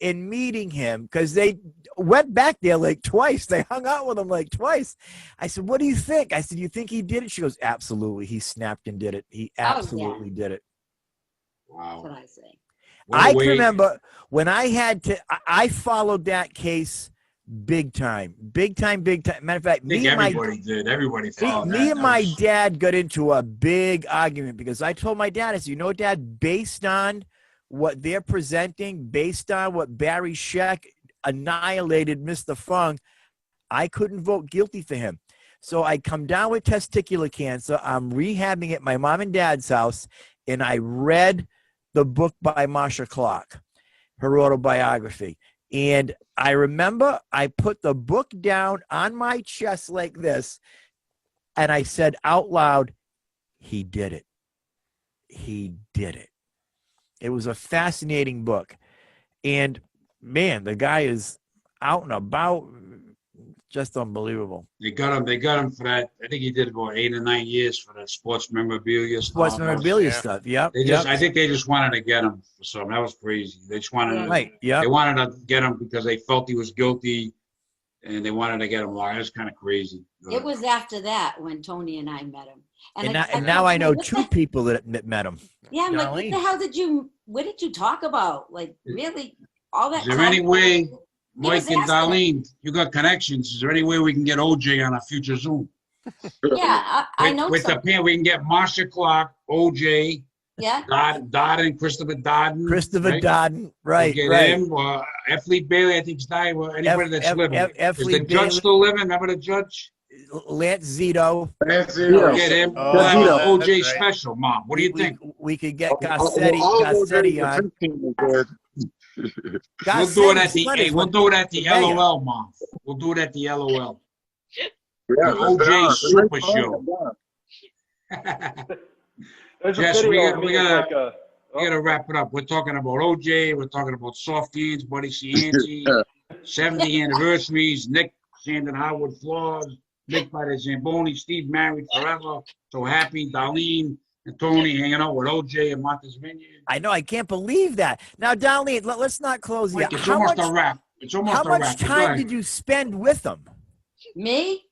in meeting him, because they went back there like twice. They hung out with him like twice. I said, what do you think? I said, you think he did it? She goes, absolutely. He snapped and did it. He absolutely did it. Wow. That's what I say. I can remember when I had to, I followed that case big time. Matter of fact, I think everybody did. Everybody followed me and my dad got into a big argument because I told my dad, I said, you know, Dad, based on what they're presenting, based on what Barry Scheck annihilated Mr. Fung, I couldn't vote guilty for him. So I come down with testicular cancer. I'm rehabbing at my mom and dad's house, and I read the book by Marsha Clark, her autobiography. And I remember I put the book down on my chest like this, and I said out loud, he did it. He did it. It was a fascinating book. And, man, the guy is out and about. Just unbelievable. They got him for that. I think he did about 8 or 9 years for that sports memorabilia Sports memorabilia stuff, yep. I think they just wanted to get him for something. That was crazy. They just wanted They wanted to get him because they felt he was guilty, and they wanted to get him locked. It was kind of crazy. It was after that when Tony and I met him. And now I know two people that met him. Yeah, I'm like, what the hell what did you talk about? Like, really, all that. Is there any way, Mike and Darlene, you got connections? Is there any way we can get OJ on a future Zoom? Yeah, I know. With the pen, we can get Marsha Clark, OJ, Dodden, Christopher Dodden. Dodden, right. We'll get him, F. Lee Bailey, I think he's dying. Anybody that's living. Is the judge still living? Remember the judge? Lance Zito. Get him. We'll have an OJ special, Mom. What do you think? We could get Gassetti on. We'll do it at the LOL, Mom. We'll do it at the LOL. OJ Super Show. Jess, we gotta wrap it up. We're talking about OJ. We're talking about Softies, Buddy Cianci, 70 anniversaries. Nick Sandon Howard Flaws, Nick by the Zamboni, Steve married forever. So happy, Darlene and Tony hanging out with OJ and Martha's Vineyard. I know. I can't believe that. Now, Darlene, let's not close yet. It's almost a wrap. It's almost How a much wrap. Go time ahead. did you spend with them? Me?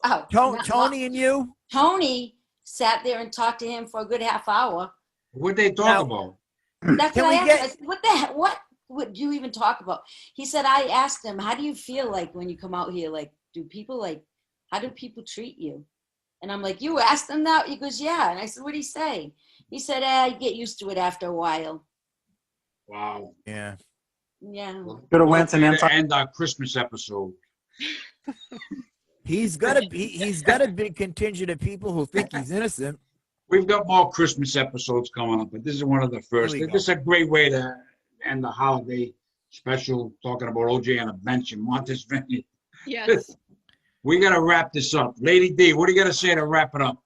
Oh, Tony and you? Tony sat there and talked to him for a good half hour. What'd they talk about? That's Can what we I asked get- him. I said, what the heck? What would you even talk about? He said, I asked him, how do you feel like when you come out here? Like, how do people treat you? And I'm like, you asked him that? He goes, yeah. And I said, what'd he say? He said, you get used to it after a while. Wow. Yeah. Yeah. Could have went and end our Christmas episode. He's got a big contingent of people who think he's innocent. We've got more Christmas episodes coming up, but this is one of the first. Here we go. This is a great way to end the holiday special, talking about OJ on a bench in Montes Vineyard. Yes. We got to wrap this up. Lady D, what do you got to say to wrap it up?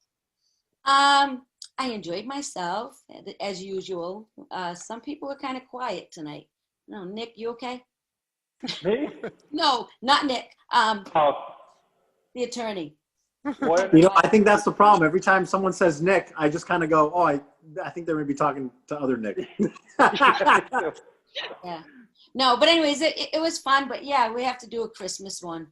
I enjoyed myself as usual. Some people were kind of quiet tonight. No, Nick, you okay? Me? No, not Nick. Oh, The attorney. what? You know, I think that's the problem. Every time someone says Nick, I just kind of go, oh, I think they're going to be talking to other Nick. Yeah. No, but anyways, it was fun. But yeah, we have to do a Christmas one.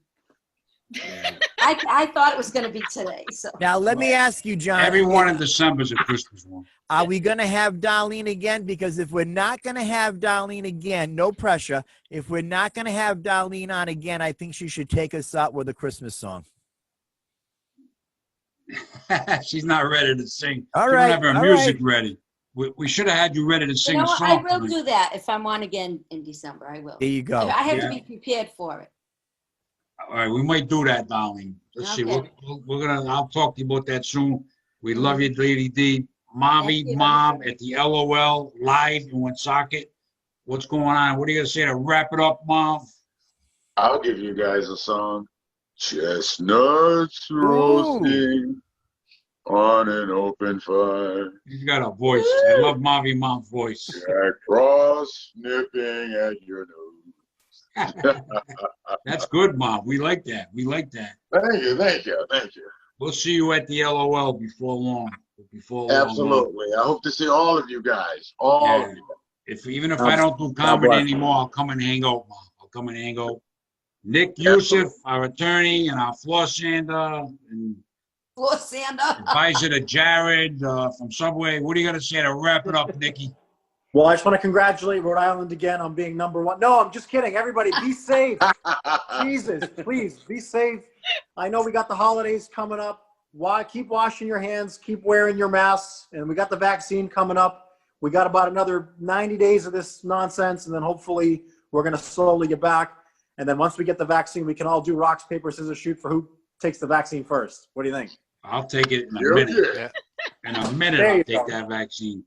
I thought it was going to be today. So Now, let me ask you, John. Every one in December is a Christmas one. Are we going to have Darlene again? Because if we're not going to have Darlene again, no pressure. If we're not going to have Darlene on again, I think she should take us out with a Christmas song. She's not ready to sing. All She right, don't have her all music right. ready. We should have had you ready to sing you know a what? song. I will tonight. do that if I'm on again in December. I will. There you go. I have Yeah. to be prepared for it. All right, we might do that, darling. Let's see. Okay. We're gonna. I'll talk to you about that soon. We love you, Lady D. Mommy, Thank you. Mom at the LOL live in Woonsocket. What's going on? What are you gonna say to wrap it up, Mom? I'll give you guys a song. Chestnuts roasting on an open fire. He's got a voice. I love Mommy Mom's voice. Jack Frost nipping at your nose. That's good, Mom. We like that. We like that. Thank you, thank you, thank you. We'll see you at the LOL before long. Before long. Absolutely. I hope to see all of you guys. All Yeah. of you. Even if I don't do comedy bless. anymore, I'll come and hang out, Mom. I'll come and hang out. Nick Yusuf, our attorney, and our floor sander, and Floor sander. advisor to Jared from Subway. What are you going to say to wrap it up, Nikki? Well, I just want to congratulate Rhode Island again on being #1. No, I'm just kidding. Everybody, be safe. Jesus, please be safe. I know we got the holidays coming up. Keep washing your hands. Keep wearing your masks. And we got the vaccine coming up. We got about another 90 days of this nonsense, and then hopefully we're going to slowly get back. And then once we get the vaccine, we can all do rocks, paper, scissors, shoot for who takes the vaccine first. What do you think? I'll take it in a You're minute. good. In a minute, There I'll you take go. that vaccine.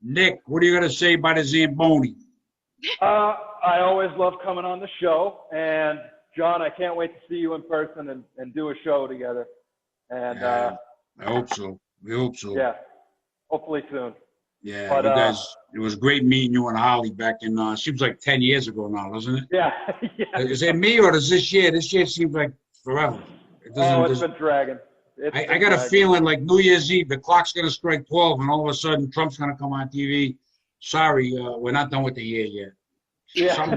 Nick, what are you going to say about the Zamboni? I always love coming on the show. And John, I can't wait to see you in person and do a show together. And I hope so. We hope so. yeah, hopefully soon. Yeah, But, you guys, it was great meeting you and Holly back in, seems like 10 years ago now, doesn't it? Yeah. Yeah. Is it me or does this year? This year seems like forever. It Oh, it's doesn't, been dragging. I got a feeling like New Year's Eve, the clock's going to strike 12 and all of a sudden Trump's going to come on TV. Sorry, we're not done with the year yet. Yeah.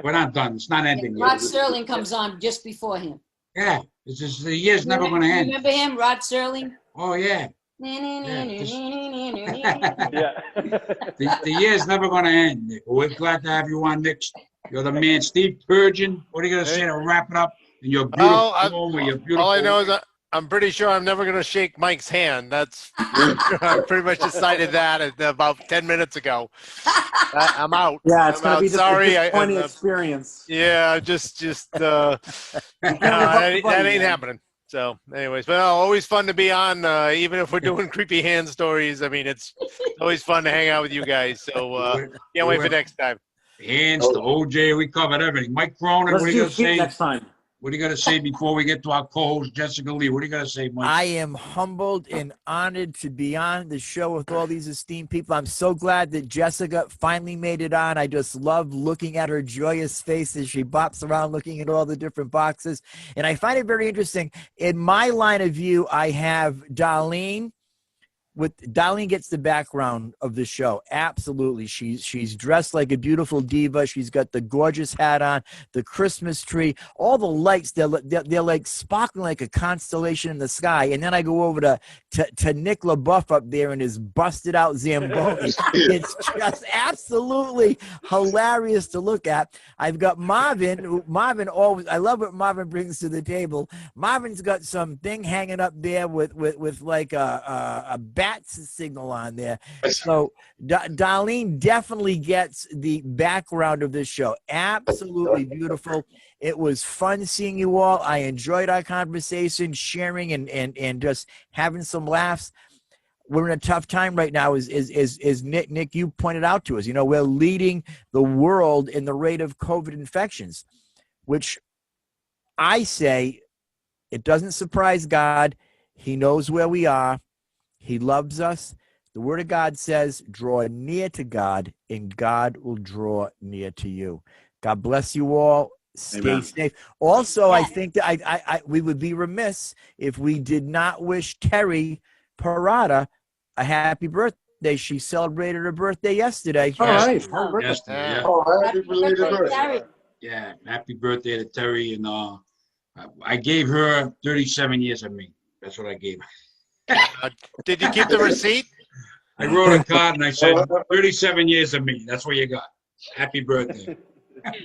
We're not done. It's not ending Rod yet. Sterling comes on just before him. Yeah, it's just, the year's never going to end. Remember him, Rod Sterling? Oh, yeah. Yeah. Yeah. The year's never going to end, Nick. We're glad to have you on, Nick. You're the man. Steve Turgeon, what are you going to say to wrap it up? In your beautiful home with your beautiful... All I know is I'm pretty sure I'm never going to shake Mike's hand. That's I pretty much decided that about 10 minutes ago. I'm out. Yeah, it's going to be just Sorry, a disappointing experience. Yeah, that ain't happening. So, anyways, but always fun to be on, even if we're doing creepy hand stories. I mean, it's always fun to hang out with you guys. So, can't wait for next time. Hands to OJ, we covered everything. Mike Cronin, Let's what are you do going to feet say? next time. What are you going to say before we get to our co-host, Jessica Lee? What are you going to say, Mike? I am humbled and honored to be on the show with all these esteemed people. I'm so glad that Jessica finally made it on. I just love looking at her joyous face as she bops around looking at all the different boxes. And I find it very interesting. In my line of view, I have Darlene, Darlene gets the background of the show. Absolutely. She's dressed like a beautiful diva. She's got the gorgeous hat on, the Christmas tree, all the lights. They're like sparkling like a constellation in the sky. And then I go over to Nick LeBoeuf up there in his busted out Zamboni. It's just absolutely hilarious to look at. I've got Marvin. Marvin always, I love what Marvin brings to the table. Marvin's got some thing hanging up there with like a bat signal on there. So Darlene definitely gets the background of this show. Absolutely beautiful. It was fun seeing you all. I enjoyed our conversation, sharing and just having some laughs. We're in a tough time right now, as Nick, you pointed out to us. You know, we're leading the world in the rate of COVID infections, which I say it doesn't surprise God. He knows where we are. He loves us. The word of God says, draw near to God, and God will draw near to you. God bless you all. Stay safe. Also, I think that we would be remiss if we did not wish Terry Perrotta a happy birthday. She celebrated her birthday yesterday. All right. Yesterday, yeah. Oh, happy belated birthday. Yeah, happy birthday to Terry. And I gave her 37 years of me. That's what I gave her. Did you keep the receipt? I wrote a card and I said, 37 years of me. That's what you got. Happy birthday.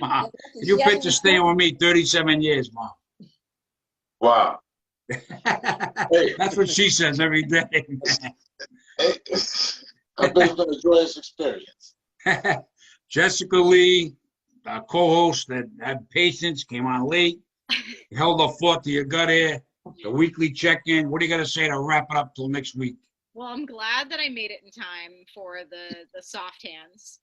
Mom, you picture staying with me 37 years, Mom. Wow. That's what she says every day. I bet it's been a joyous experience. Jessica Lee, our co-host that had patience, came on late, held her fort till you got here. The weekly check-in. What are you going to say to wrap it up till next week? Well, I'm glad that I made it in time for the soft hands.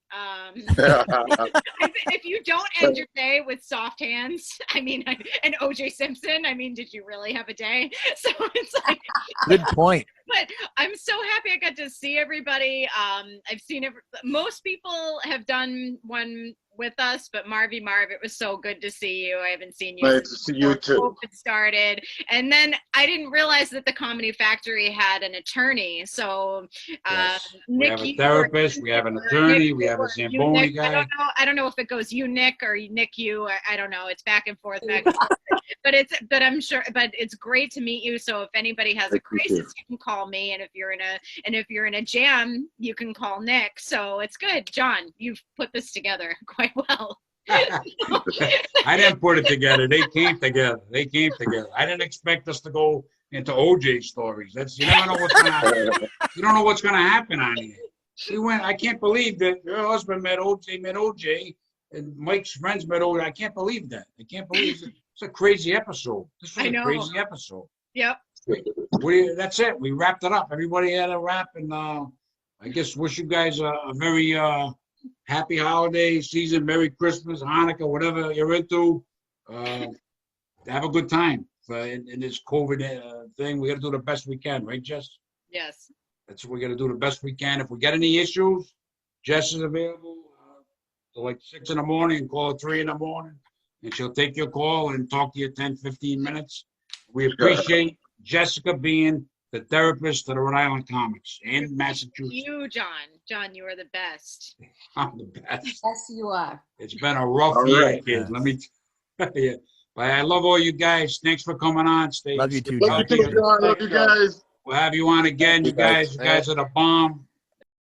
If you don't end your day with soft hands, I mean, and OJ Simpson, I mean, did you really have a day? So it's like, good point. But I'm so happy I got to see everybody. I've seen most people have done one with us, but Marv, it was so good to see you. I haven't seen you Nice to see you too. COVID started, and then I didn't realize that the Comedy Factory had an attorney. So Yes. Nick, we have a therapist, we have an attorney, we have a Zamboni guy. I don't know if it goes you Nick or Nick you. I don't know. It's back and forth. But I'm sure. But it's great to meet you. So if anybody has a crisis, you can call me, and if you're in a jam, you can call Nick. So it's good, John. You've put this together quite well. I didn't put it together. They came together. I didn't expect us to go into OJ stories. You never know what's gonna happen. You don't know what's gonna happen on here. I can't believe that your husband met OJ, and Mike's friends met OJ. I can't believe that. It's a crazy episode. This was a crazy episode. Yep. That's it. We wrapped it up. Everybody had a wrap, and I guess wish you guys a very happy holiday season, Merry Christmas, Hanukkah, whatever you're into. Have a good time in this COVID thing. We got to do the best we can, right, Jess? Yes. That's what we got to do the best we can. If we get any issues, Jess is available till like 6 in the morning and call at 3 in the morning. And she'll take your call and talk to you 10, 15 minutes. We appreciate Jessica being the therapist to the Rhode Island comics in Massachusetts. You, John. John, you are the best. I'm the best. Yes, you are. It's been a rough year, kids. Let me tell you. But I love all you guys. Thanks for coming on. Love you too, Love you, John. Love you guys. We'll have you on again. You guys are the bomb.